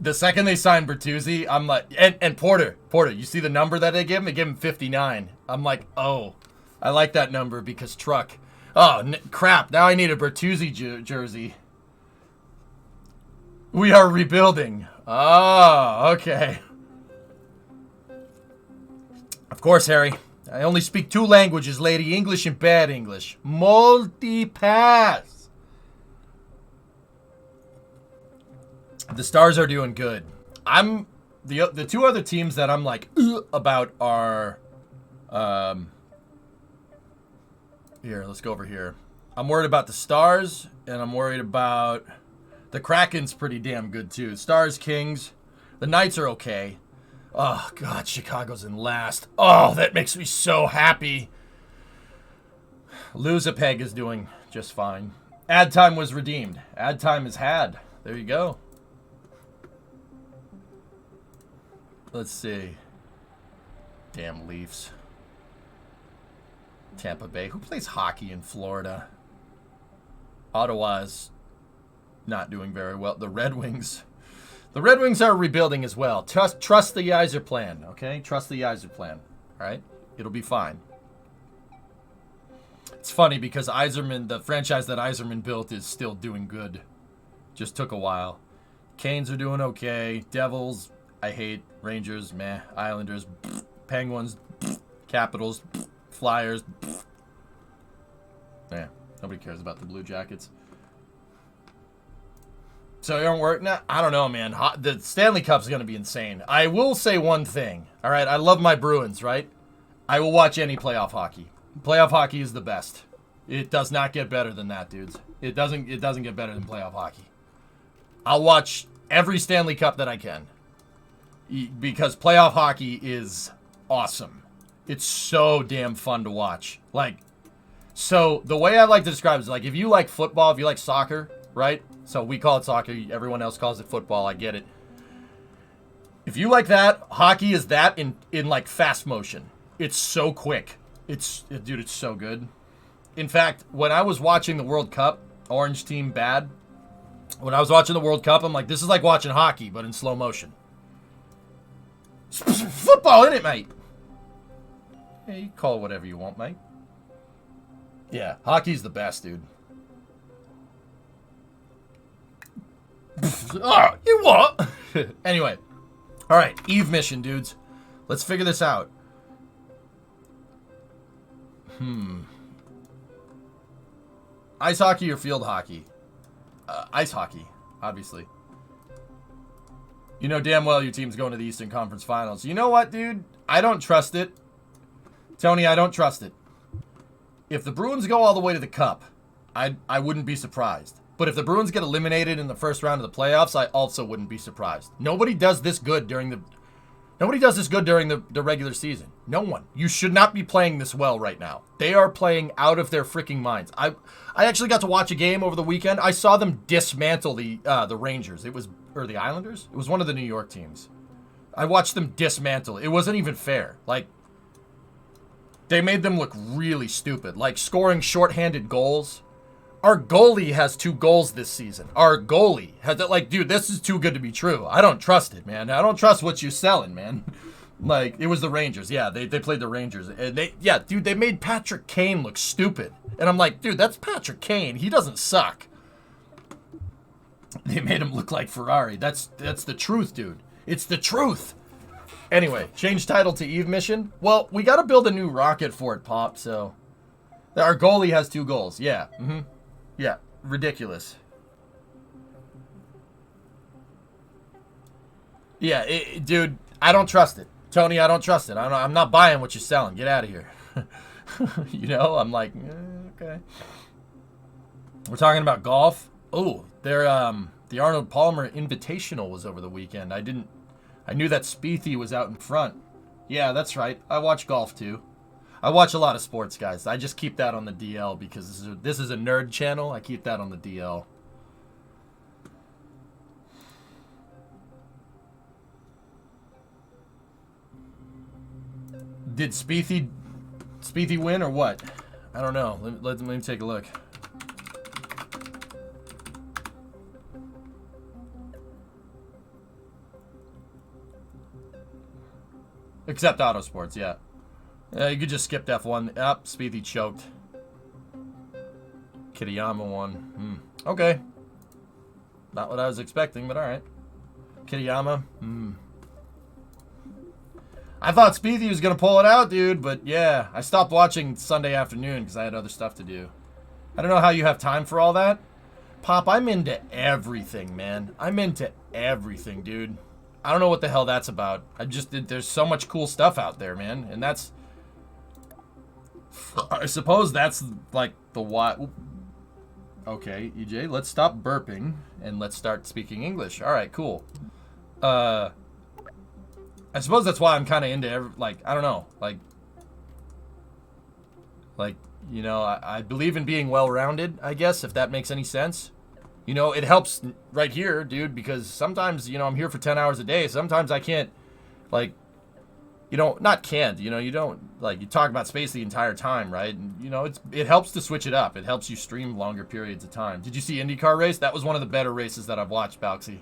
the second they signed Bertuzzi, I'm like, and Porter, you see the number that they give him? They give him 59. I'm like, oh, I like that number because truck. Oh, crap. Now I need a Bertuzzi jersey. We are rebuilding. Oh, okay. Of course, Harry. I only speak 2 languages, lady. English and bad English. Multi-pass. The Stars are doing good. I'm the 2 other teams that I'm like about are here, let's go over here. I'm worried about the Stars and I'm worried about the Kraken's pretty damn good too. Stars, Kings, the Knights are okay. Oh god, Chicago's in last. Oh, that makes me so happy. Losapeg is doing just fine. Ad time was redeemed. Ad time is had. There you go. Let's see. Damn Leafs. Tampa Bay. Who plays hockey in Florida? Ottawa's not doing very well. The Red Wings. The Red Wings are rebuilding as well. Trust the Yzer plan, okay? Trust the Yzer plan, all right? It'll be fine. It's funny because Yzerman, the franchise that Yzerman built, is still doing good. Just took a while. Canes are doing okay. Devils, I hate. Rangers, meh. Islanders, Penguins, Capitals, Flyers. Yeah, nobody cares about the Blue Jackets. So you don't work? Nah, I don't know, man. The Stanley Cup's going to be insane. I will say one thing. All right, I love my Bruins, right? I will watch any playoff hockey. Playoff hockey is the best. It does not get better than that, dudes. It doesn't get better than playoff hockey. I'll watch every Stanley Cup that I can. Because playoff hockey is awesome. It's so damn fun to watch. Like, so the way I like to describe it is like if you like football, if you like soccer, right? So we call it soccer. Everyone else calls it football. I get it. If you like that, hockey is that in like fast motion. It's so quick. Dude, it's so good. In fact, when I was watching the World Cup, Orange team bad. When I was watching the World Cup, I'm like, this is like watching hockey, but in slow motion. Football, innit, mate? Yeah, you call it whatever you want, mate. Yeah, hockey's the best, dude. Oh, you what? Anyway. Alright, Eve mission, dudes. Let's figure this out. Ice hockey or field hockey? Ice hockey, obviously. You know damn well your team's going to the Eastern Conference Finals. You know what, dude? I don't trust it. Tony, I don't trust it. If the Bruins go all the way to the Cup, I wouldn't be surprised. But if the Bruins get eliminated in the first round of the playoffs, I also wouldn't be surprised. Nobody does this good during the regular season. No one. You should not be playing this well right now. They are playing out of their freaking minds. I actually got to watch a game over the weekend. I saw them dismantle the Rangers. Or the Islanders? It was one of the New York teams. I watched them dismantle. It wasn't even fair. Like, they made them look really stupid. Like, scoring shorthanded goals. Our goalie has 2 goals this season. Our goalie has that. Like, dude, this is too good to be true. I don't trust it, man. I don't trust what you're selling, man. Like, it was the Rangers. Yeah, they played the Rangers. And they made Patrick Kane look stupid. And I'm like, dude, that's Patrick Kane. He doesn't suck. They made him look like Ferrari. That's the truth, dude. It's the truth. Anyway, change title to Eve mission. Well, we got to build a new rocket for it, Pop, so. Our goalie has 2 goals. Yeah. Yeah, ridiculous. Yeah, dude, I don't trust it. Tony, I don't trust it. I'm not buying what you're selling. Get out of here. You know, I'm like, okay. We're talking about golf. Oh, the Arnold Palmer Invitational was over the weekend. I knew that Spieth was out in front. Yeah, that's right. I watch golf too. I watch a lot of sports, guys. I just keep that on the DL because this is a nerd channel. I keep that on the DL. Did Spieth win or what? I don't know. Let me take a look. Except Autosports, yeah. You could just skip F1. Up, Spieth choked. Kitayama won. Okay. Not what I was expecting, but alright. Kitayama. I thought Spieth was going to pull it out, dude, but yeah. I stopped watching Sunday afternoon because I had other stuff to do. I don't know how you have time for all that. Pop, I'm into everything, man. I'm into everything, dude. I don't know what the hell that's about. There's so much cool stuff out there, man. And that's... I suppose that's like the why. Okay, EJ, let's stop burping and let's start speaking English. All right, cool. I suppose that's why I'm kind of into I don't know, you know, I believe in being well-rounded, I guess, if that makes any sense. You know, it helps right here, dude, because sometimes, you know, I'm here for 10 hours a day. Sometimes I can't, you know, not can't, you know, you don't, you talk about space the entire time, right? And, you know, it helps to switch it up. It helps you stream longer periods of time. Did you see IndyCar race? That was one of the better races that I've watched, Balksy.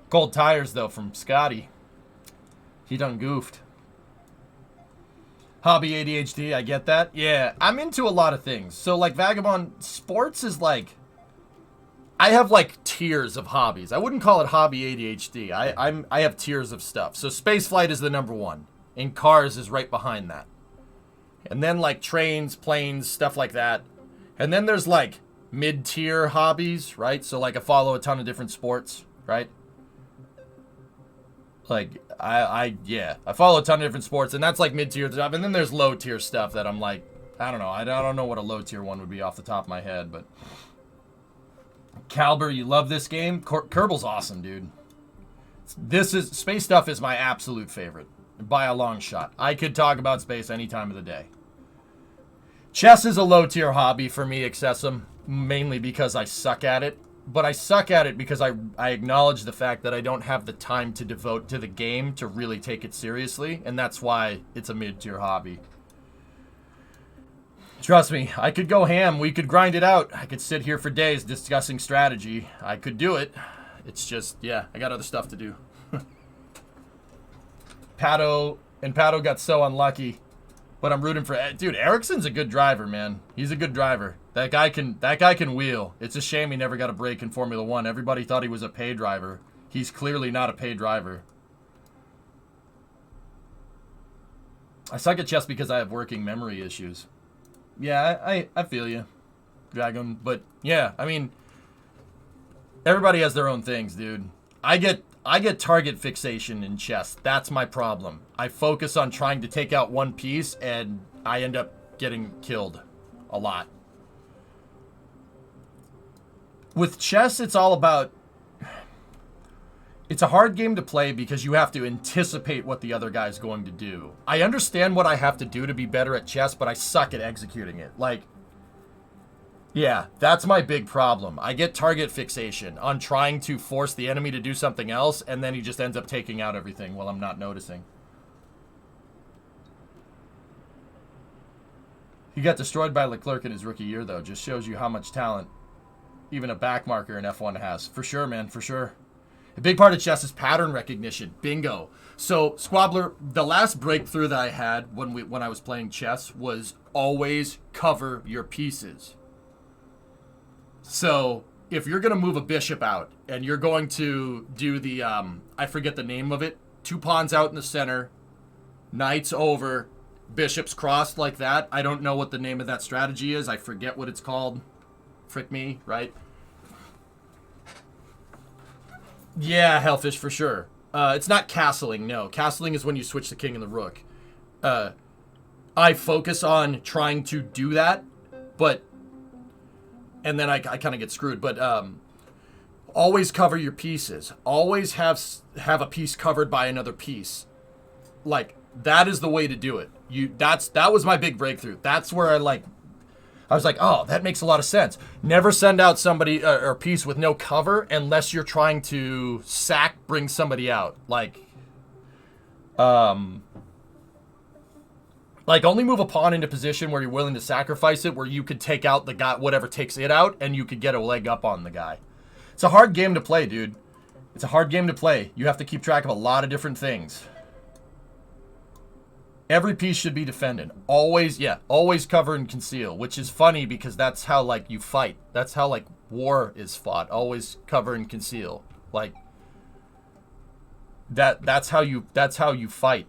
Cold tires, though, from Scotty. He done goofed. Hobby ADHD, I get that. Yeah, I'm into a lot of things. So, Vagabond Sports is, I have, tiers of hobbies. I wouldn't call it hobby ADHD. I have tiers of stuff. So spaceflight is the number one, and cars is right behind that. And then like trains, planes, stuff like that. And then there's like mid-tier hobbies, right? So like I follow a ton of different sports, right? Like I follow a ton of different sports, and that's like mid-tier stuff. And then there's low-tier stuff that I'm like, I don't know. I don't know what a low-tier one would be off the top of my head, but Calber, you love this game? Kerbal's awesome, dude. Space stuff is my absolute favorite by a long shot. I could talk about space any time of the day. Chess is a low-tier hobby for me, Excessum, mainly because I suck at it. But I suck at it because I acknowledge the fact that I don't have the time to devote to the game to really take it seriously, and that's why it's a mid-tier hobby. Trust me, I could go ham. We could grind it out. I could sit here for days discussing strategy. I could do it. It's just, yeah, I got other stuff to do. Pato got so unlucky. But I'm rooting for... Dude, Ericsson's a good driver, man. He's a good driver. That guy can wheel. It's a shame he never got a break in Formula 1. Everybody thought he was a pay driver. He's clearly not a pay driver. I suck at chess because I have working memory issues. Yeah, I feel you, Dragon. But, yeah, I mean... Everybody has their own things, dude. I get target fixation in chess. That's my problem. I focus on trying to take out one piece, and I end up getting killed a lot. With chess, it's all about... It's a hard game to play because you have to anticipate what the other guy's going to do. I understand what I have to do to be better at chess, but I suck at executing it. Like... Yeah, that's my big problem. I get target fixation on trying to force the enemy to do something else, and then he just ends up taking out everything while I'm not noticing. He got destroyed by Leclerc in his rookie year, though. Just shows you how much talent even a backmarker in F1 has. For sure, man, for sure. A big part of chess is pattern recognition. Bingo. So, Squabbler, the last breakthrough that I had when I was playing chess was always cover your pieces. So, if you're going to move a bishop out, and you're going to do the, I forget the name of it, 2 pawns out in the center, knights over, bishops crossed like that. I don't know what the name of that strategy is. I forget what it's called. Frick me, right? Yeah, Hellfish, for sure. It's not castling, no. Castling is when you switch the king and the rook. I focus on trying to do that, but... And then I kind of get screwed. But always cover your pieces. Always have a piece covered by another piece. Like, that is the way to do it. That was my big breakthrough. That's where I was like, oh, that makes a lot of sense. Never send out somebody or a piece with no cover unless you're trying to bring somebody out. Like, only move a pawn into position where you're willing to sacrifice it, where you could take out the guy, whatever takes it out, and you could get a leg up on the guy. It's a hard game to play, dude. It's a hard game to play. You have to keep track of a lot of different things. Every piece should be defended. Always cover and conceal, which is funny because that's how, like, you fight. That's how, like, war is fought. Always cover and conceal. Like, that's how you fight.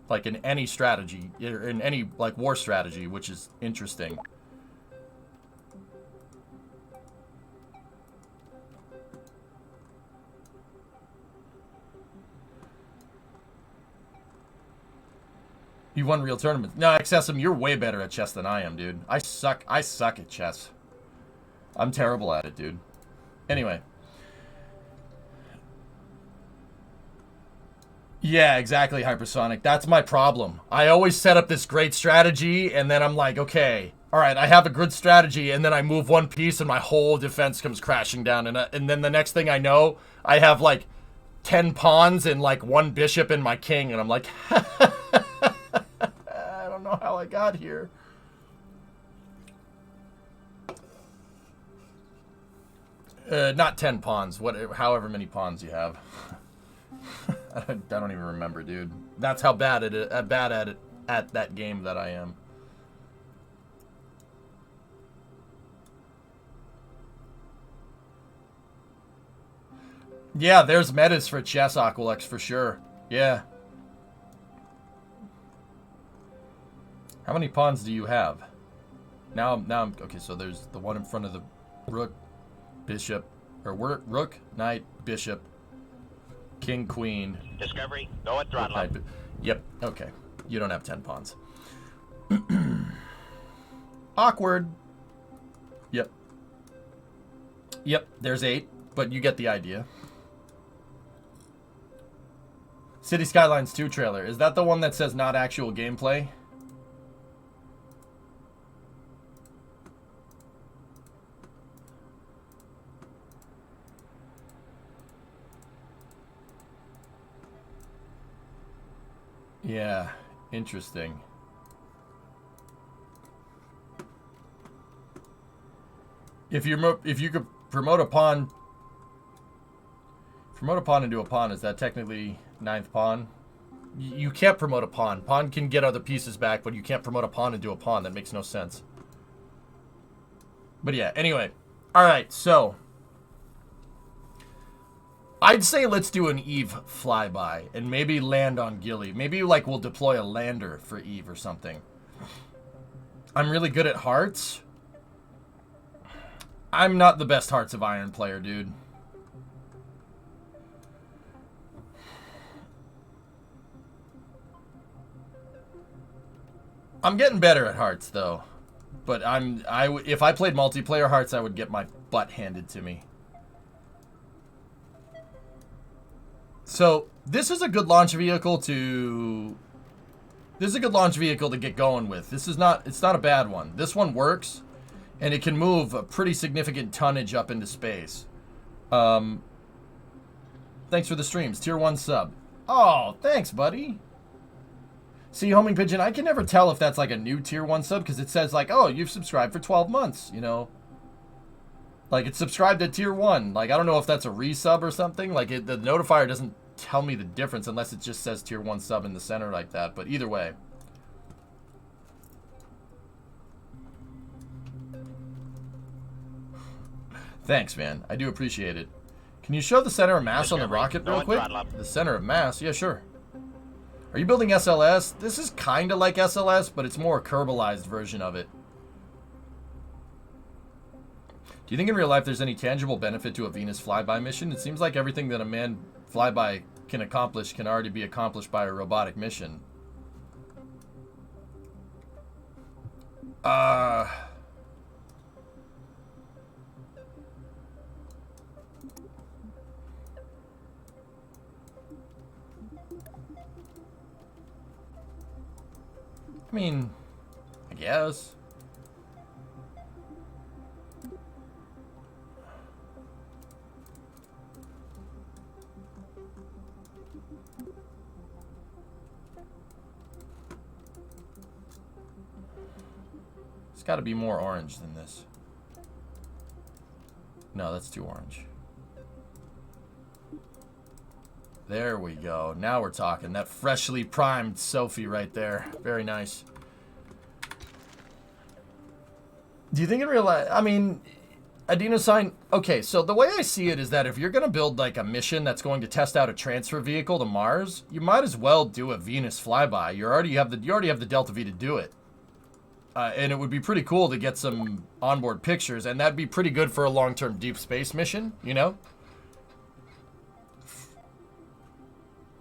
Like, in any strategy, in any, like, war strategy, which is interesting. You won real tournaments. No, Excessum, you're way better at chess than I am, dude. I suck at chess. I'm terrible at it, dude. Anyway. Yeah, exactly, Hypersonic. That's my problem. I always set up this great strategy, and then I'm like, okay, all right, I have a good strategy, and then I move one piece, and my whole defense comes crashing down, and then the next thing I know, I have, like, 10 pawns and, like, 1 bishop and my king, and I'm like, I don't know how I got here. Not 10 pawns, however many pawns you have. I don't even remember, dude. That's how bad at that game that I am. Yeah, there's metas for chess Aqualex for sure. Yeah. How many pawns do you have? Now I'm okay. So there's the one in front of the rook, bishop, or rook, knight, bishop, king, queen. Discovery, go at throttle up. Yep. Okay. You don't have 10 pawns. Awkward. Yep. Yep. There's 8, but you get the idea. City Skylines 2 trailer. Is that the one that says not actual gameplay? Yeah, interesting. If you could promote a pawn into a pawn, is that technically 9th pawn? You can't promote a pawn. Pawn can get other pieces back, but you can't promote a pawn into a pawn. That makes no sense. But yeah, anyway. All right, so I'd say let's do an Eve flyby and maybe land on Gilly. Maybe like we'll deploy a lander for Eve or something. I'm really good at hearts. I'm not the best Hearts of Iron player, dude. I'm getting better at Hearts though. But if I played multiplayer Hearts, I would get my butt handed to me. So, this is a good launch vehicle to get going with. It's not a bad one. This one works, and it can move a pretty significant tonnage up into space. Thanks for the streams. Tier 1 sub. Oh, thanks, buddy. See, Homing Pigeon, I can never tell if that's like a new Tier 1 sub, because it says like, oh, you've subscribed for 12 months, you know? Like, it's subscribed at Tier 1. Like, I don't know if that's a resub or something. Like, the notifier doesn't tell me the difference unless it just says Tier 1 sub in the center like that. But either way. Thanks, man. I do appreciate it. Can you show the center of mass on the rocket real quick? The center of mass? Yeah, sure. Are you building SLS? This is kind of like SLS, but it's more a Kerbalized version of it. Do you think in real life there's any tangible benefit to a Venus flyby mission? It seems like everything that a manned flyby can accomplish can already be accomplished by a robotic mission. I mean, I guess. It's got to be more orange than this. No, that's too orange. There we go. Now we're talking. That freshly primed Sophie right there. Very nice. Do you think in real life... I mean, Adenosign... Okay, so the way I see it is that if you're going to build like a mission that's going to test out a transfer vehicle to Mars, you might as well do a Venus flyby. You already have the Delta V to do it. And it would be pretty cool to get some onboard pictures, and that'd be pretty good for a long-term deep space mission, you know?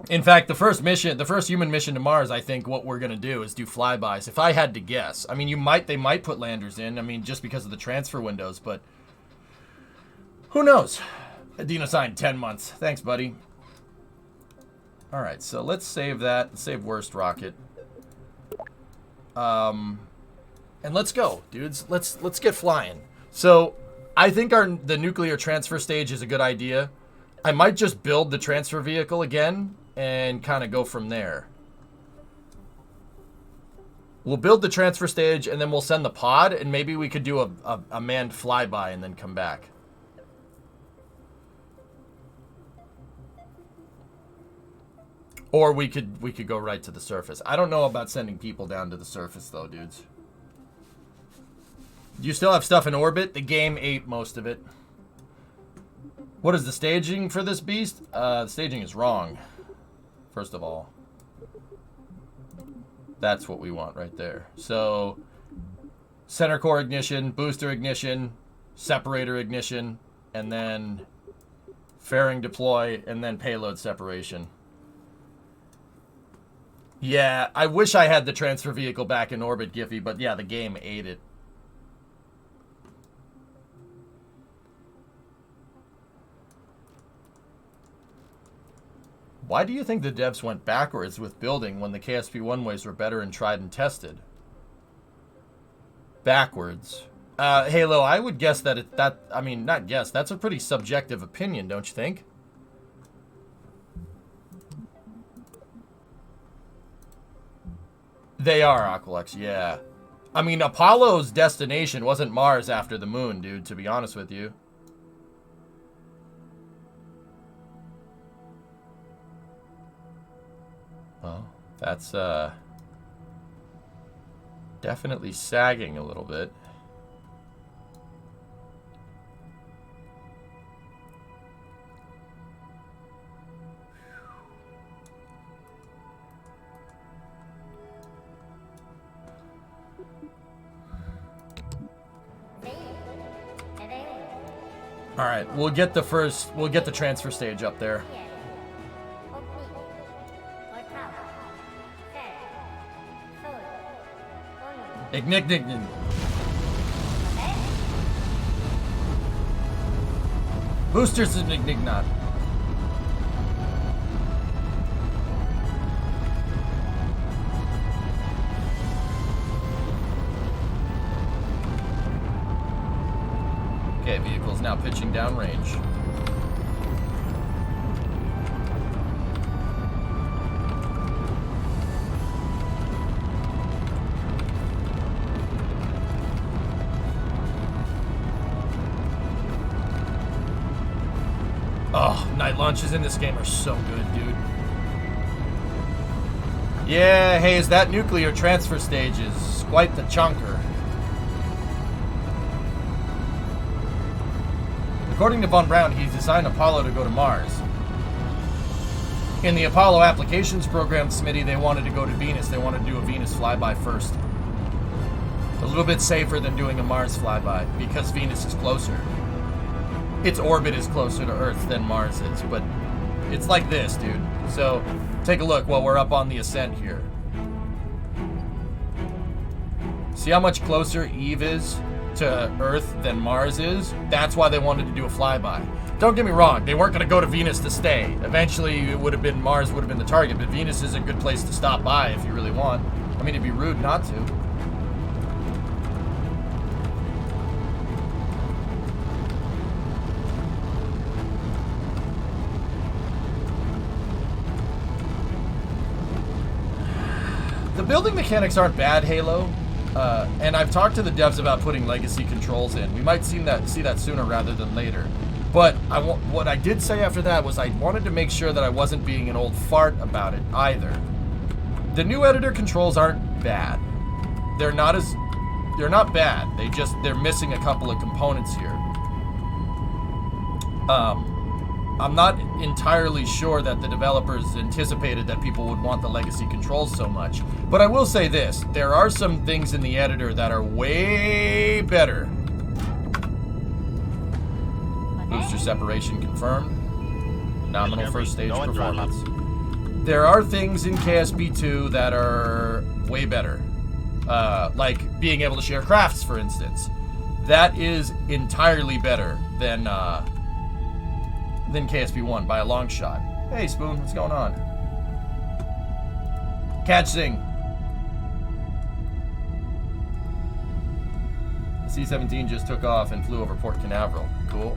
In fact, the first human mission to Mars, I think what we're going to do is do flybys. If I had to guess. I mean, they might put landers in, I mean, just because of the transfer windows, but who knows? Adenosign, 10 months. Thanks, buddy. All right, so let's save that. Let's save worst rocket. And let's go, dudes. Let's get flying. So, I think the nuclear transfer stage is a good idea. I might just build the transfer vehicle again and kind of go from there. We'll build the transfer stage and then we'll send the pod, and maybe we could do a manned flyby and then come back. Or we could go right to the surface. I don't know about sending people down to the surface though, dudes. Do you still have stuff in orbit? The game ate most of it. What is the staging for this beast? The staging is wrong. First of all. That's what we want right there. So, center core ignition, booster ignition, separator ignition, and then fairing deploy, and then payload separation. Yeah, I wish I had the transfer vehicle back in orbit, Giphy, but yeah, the game ate it. Why do you think the devs went backwards with building when the KSP-1 ways were better and tried and tested? Backwards. Halo, I would guess that I mean, not guess, that's a pretty subjective opinion, don't you think? They are, Aqualex, yeah. I mean, Apollo's destination wasn't Mars after the moon, dude, to be honest with you. Well, that's, definitely sagging a little bit. All right, we'll get the transfer stage up there. Ignition. Boosters in Ignignot. Okay, vehicle's now pitching downrange. Oh, night launches in this game are so good, dude. Yeah, hey, is that nuclear transfer stage is quite the chunker. According to Von Braun, he's designed Apollo to go to Mars. In the Apollo Applications Program, Smitty, they wanted to go to Venus. They wanted to do a Venus flyby first. A little bit safer than doing a Mars flyby, because Venus is closer. Its orbit is closer to Earth than Mars is, but it's like this, dude. So, take a look while we're up on the ascent here. See how much closer Eve is to Earth than Mars is? That's why they wanted to do a flyby. Don't get me wrong, they weren't going to go to Venus to stay. Eventually, it would have been Mars would have been the target, but Venus is a good place to stop by if you really want. I mean, it'd be rude not to. The building mechanics aren't bad, Halo. And I've talked to the devs about putting legacy controls in. We might see that sooner rather than later. But what I did say after that was I wanted to make sure that I wasn't being an old fart about it either. The new editor controls aren't bad. They're not bad. They're missing a couple of components here. I'm not entirely sure that the developers anticipated that people would want the legacy controls so much. But I will say this, there are some things in the editor that are way better. Booster separation confirmed. Nominal first stage performance. There are things in KSP2 that are way better. Like being able to share crafts, for instance. That is entirely better than KSP1 by a long shot. Hey, Spoon, what's going on? Catch Sing. C-17 just took off and flew over Port Canaveral. Cool.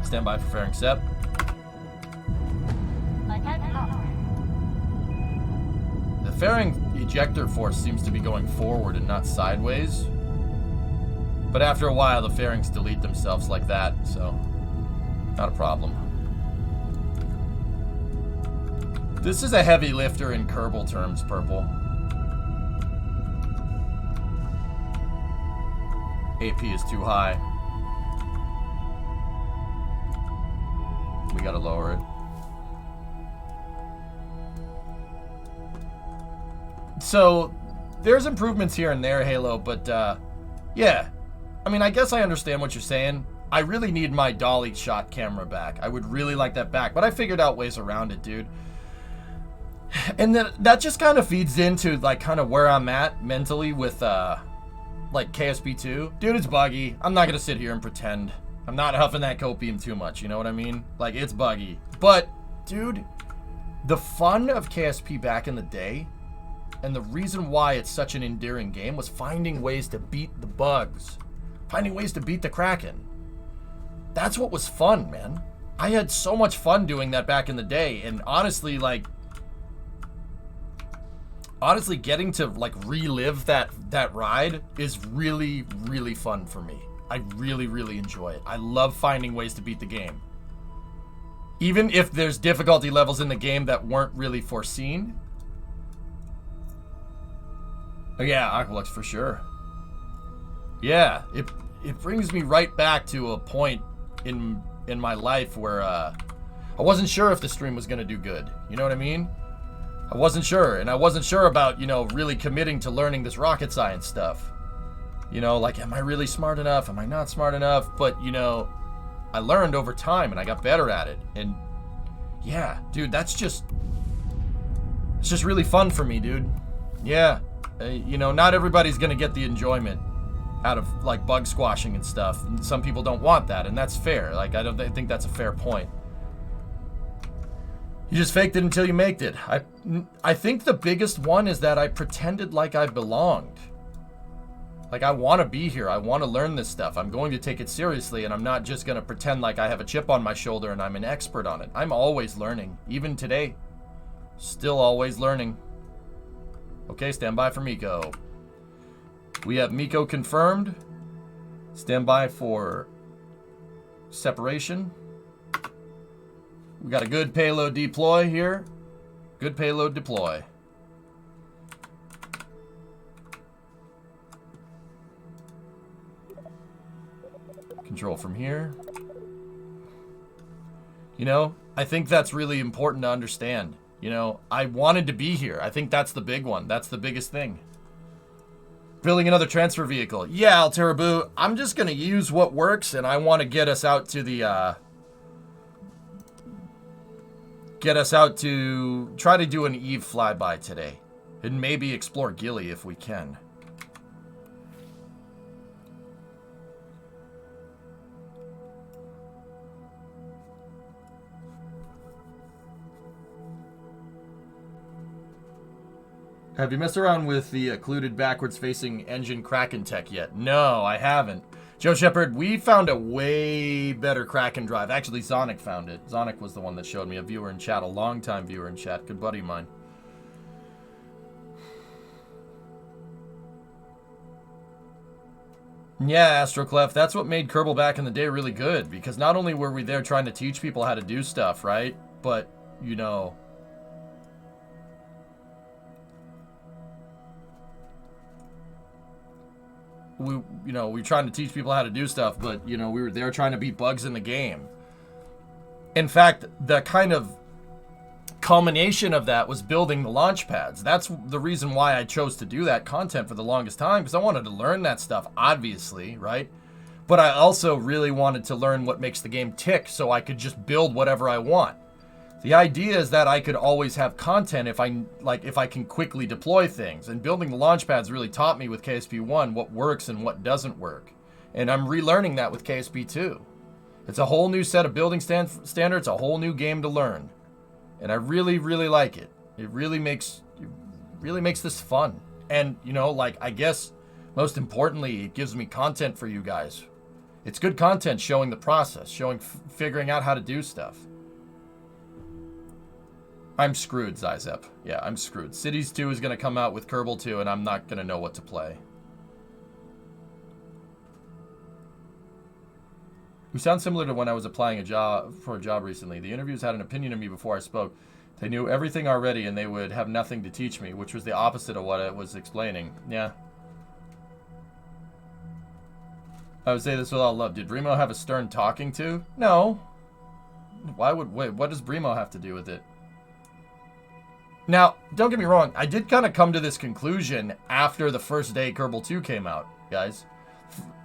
Stand by for fairing SEP. The fairing ejector force seems to be going forward and not sideways. But after a while, the fairings delete themselves like that, so not a problem. This is a heavy lifter in Kerbal terms, Purple. AP is too high. We gotta lower it. So, there's improvements here and there, Halo, but, yeah. I mean, I guess I understand what you're saying. I really need my dolly shot camera back. I would really like that back, but I figured out ways around it, dude. And then that just kind of feeds into, like, kind of where I'm at mentally with, like, KSP2. Dude, it's buggy. I'm not gonna sit here and pretend. I'm not huffing that copium too much, you know what I mean? Like, it's buggy. But, dude, the fun of KSP back in the day, and the reason why it's such an endearing game, was finding ways to beat the bugs. Finding ways to beat the Kraken. That's what was fun, man. I had so much fun doing that back in the day, and honestly, like, getting to, like, relive that ride is really, really fun for me. I really, really enjoy it. I love finding ways to beat the game. Even if there's difficulty levels in the game that weren't really foreseen. Oh, yeah, Aqualux for sure. Yeah, it brings me right back to a point in my life where I wasn't sure if the stream was going to do good. You know what I mean? I wasn't sure, and I wasn't sure about, you know, really committing to learning this rocket science stuff. You know, like, am I really smart enough? Am I not smart enough? But, you know, I learned over time, and I got better at it. And, yeah, dude, it's just really fun for me, dude. Yeah, you know, not everybody's gonna get the enjoyment out of, like, bug squashing and stuff. And some people don't want that, and that's fair. Like, I think that's a fair point. You just faked it until you maked it. I think the biggest one is that I pretended like I belonged. Like, I want to be here. I want to learn this stuff. I'm going to take it seriously, and I'm not just going to pretend like I have a chip on my shoulder and I'm an expert on it. I'm always learning. Even today. Still always learning. Okay, stand by for Miko. We have Miko confirmed. Stand by for separation. We got a good payload deploy here. Good payload deploy. Control from here. You know, I think that's really important to understand. You know, I wanted to be here. I think that's the big one. That's the biggest thing. Building another transfer vehicle. Yeah, Alterabu, I'm just going to use what works, and I want to get us out to the, try to do an Eve flyby today. And maybe explore Gilly if we can. Have you messed around with the occluded backwards-facing engine Kraken tech yet? No, I haven't. Joe Shepard, we found a way better Kraken drive. Actually, Zonic found it. Zonic was the one that showed me, a viewer in chat, a long-time viewer in chat. Good buddy of mine. Yeah, Astroclef, that's what made Kerbal back in the day really good. Because not only were we there trying to teach people how to do stuff, right? But, you know... we were trying to teach people how to do stuff, but, you know, we were there trying to beat bugs in the game. In fact, the kind of culmination of that was building the launch pads. That's the reason why I chose to do that content for the longest time, because I wanted to learn that stuff, obviously, right? But I also really wanted to learn what makes the game tick so I could just build whatever I want. The idea is that I could always have content if I can quickly deploy things. And building the launch pads really taught me with KSP1 what works and what doesn't work. And I'm relearning that with KSP2. It's a whole new set of building standards, a whole new game to learn. And I really, really like it. It really makes this fun. And, you know, like, I guess most importantly, it gives me content for you guys. It's good content showing the process, figuring out how to do stuff. I'm screwed, Zyzep. Yeah, I'm screwed. Cities 2 is going to come out with Kerbal 2, and I'm not going to know what to play. You sound similar to when I was applying for a job recently. The interviews had an opinion of me before I spoke. They knew everything already, and they would have nothing to teach me, which was the opposite of what I was explaining. Yeah. I would say this with all love. Did Remo have a stern talking to? No. Wait, what does Brimo have to do with it? Now, don't get me wrong. I did kind of come to this conclusion after the first day Kerbal 2 came out, guys.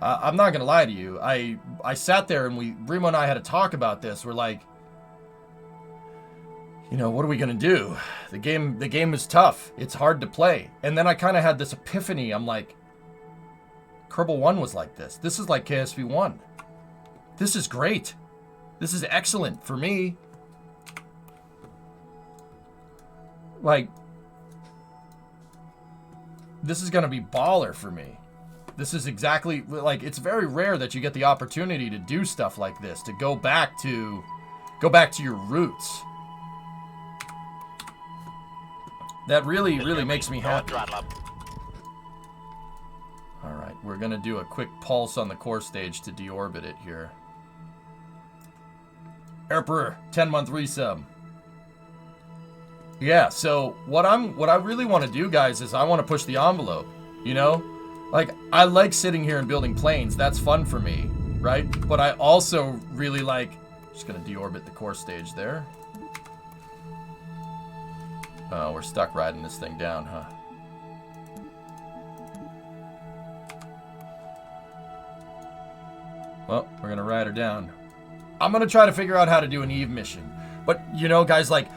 I'm not going to lie to you. I sat there and Brimo and I had a talk about this. We're like, you know, what are we going to do? The game is tough. It's hard to play. And then I kind of had this epiphany. I'm like, Kerbal 1 was like this. This is like KSP 1. This is great. This is excellent for me. Like, this is going to be baller for me. This is exactly, like, it's very rare that you get the opportunity to do stuff like this, to go back to your roots. That really makes me happy. All right, we're going to do a quick pulse on the core stage to deorbit it here. Emperor, 10-month resub. Yeah, so what I really want to do, guys, is I want to push the envelope, you know? Like, I like sitting here and building planes. That's fun for me, right? But I also really like... Just going to deorbit the core stage there. Oh, we're stuck riding this thing down, huh? Well, we're going to ride her down. I'm going to try to figure out how to do an Eve mission. But, you know, guys, like...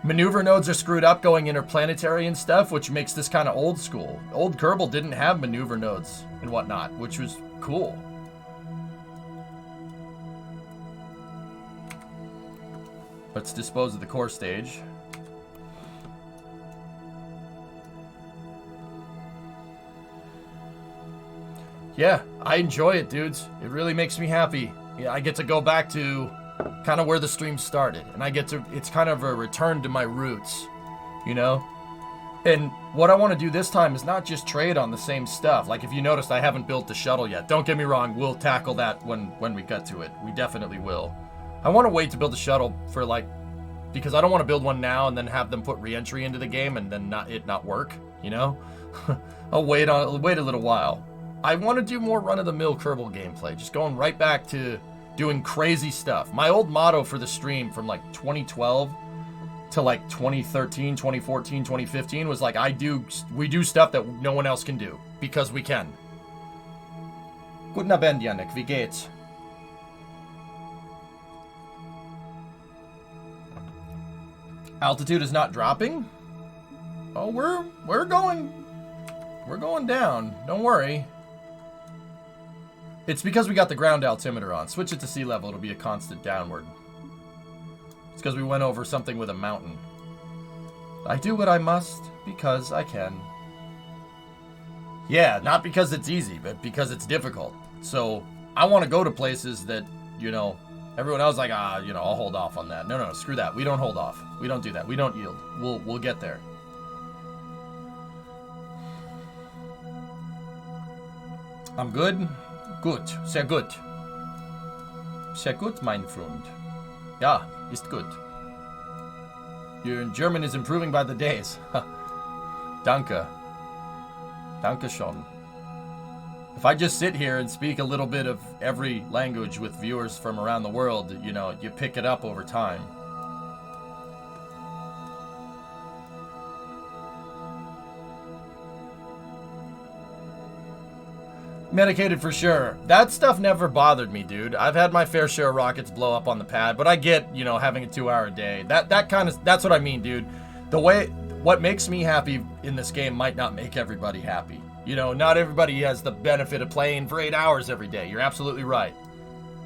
Maneuver nodes are screwed up going interplanetary and stuff, which makes this kind of old school. Old Kerbal didn't have maneuver nodes and whatnot, which was cool. Let's dispose of the core stage. Yeah, I enjoy it, dudes. It really makes me happy. Yeah, I get to go back to... kind of where the stream started, and I get to, it's kind of a return to my roots, you know? And what I want to do this time is not just trade on the same stuff. Like, if you noticed, I haven't built the shuttle yet. Don't get me wrong, we'll tackle that when we get to it. We definitely will. I want to wait to build the shuttle for, like, because I don't want to build one now and then have them put re-entry into the game and then not work, you know? I'll wait a little while. I want to do more run-of-the-mill Kerbal gameplay, just going right back to doing crazy stuff. My old motto for the stream from like 2012 to like 2013, 2014, 2015 was like, we do stuff that no one else can do because we can. Guten Abend, Yannick. Wie geht's? Altitude is not dropping? Oh, we're going down. Don't worry. It's because we got the ground altimeter on. Switch it to sea level, it'll be a constant downward. It's because we went over something with a mountain. I do what I must, because I can. Yeah, not because it's easy, but because it's difficult. So, I want to go to places that, you know, everyone else is like, you know, I'll hold off on that. No, screw that. We don't hold off. We don't do that. We don't yield. We'll get there. I'm good. Gut, sehr gut. Sehr gut, mein Freund. Ja, ist gut. Your German is improving by the days. Danke. Danke schon. If I just sit here and speak a little bit of every language with viewers from around the world, you know, you pick it up over time. Medicated for sure. That stuff never bothered me, dude. I've had my fair share of rockets blow up on the pad, but I get, you know, having a 2-hour day. That's what I mean, dude. What makes me happy in this game might not make everybody happy. You know, not everybody has the benefit of playing for 8 hours every day. You're absolutely right.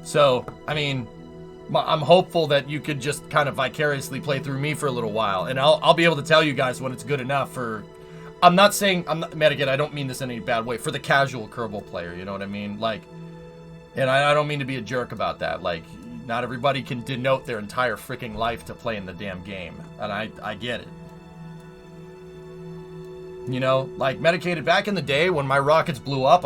So, I mean, I'm hopeful that you could just kind of vicariously play through me for a little while, and I'll be able to tell you guys when it's good enough for... I'm not Medicaid, I don't mean this in any bad way, for the casual Kerbal player, you know what I mean? Like, and I don't mean to be a jerk about that. Like, not everybody can denote their entire freaking life to play in the damn game, and I get it. You know, like, Medicated, back in the day when my rockets blew up,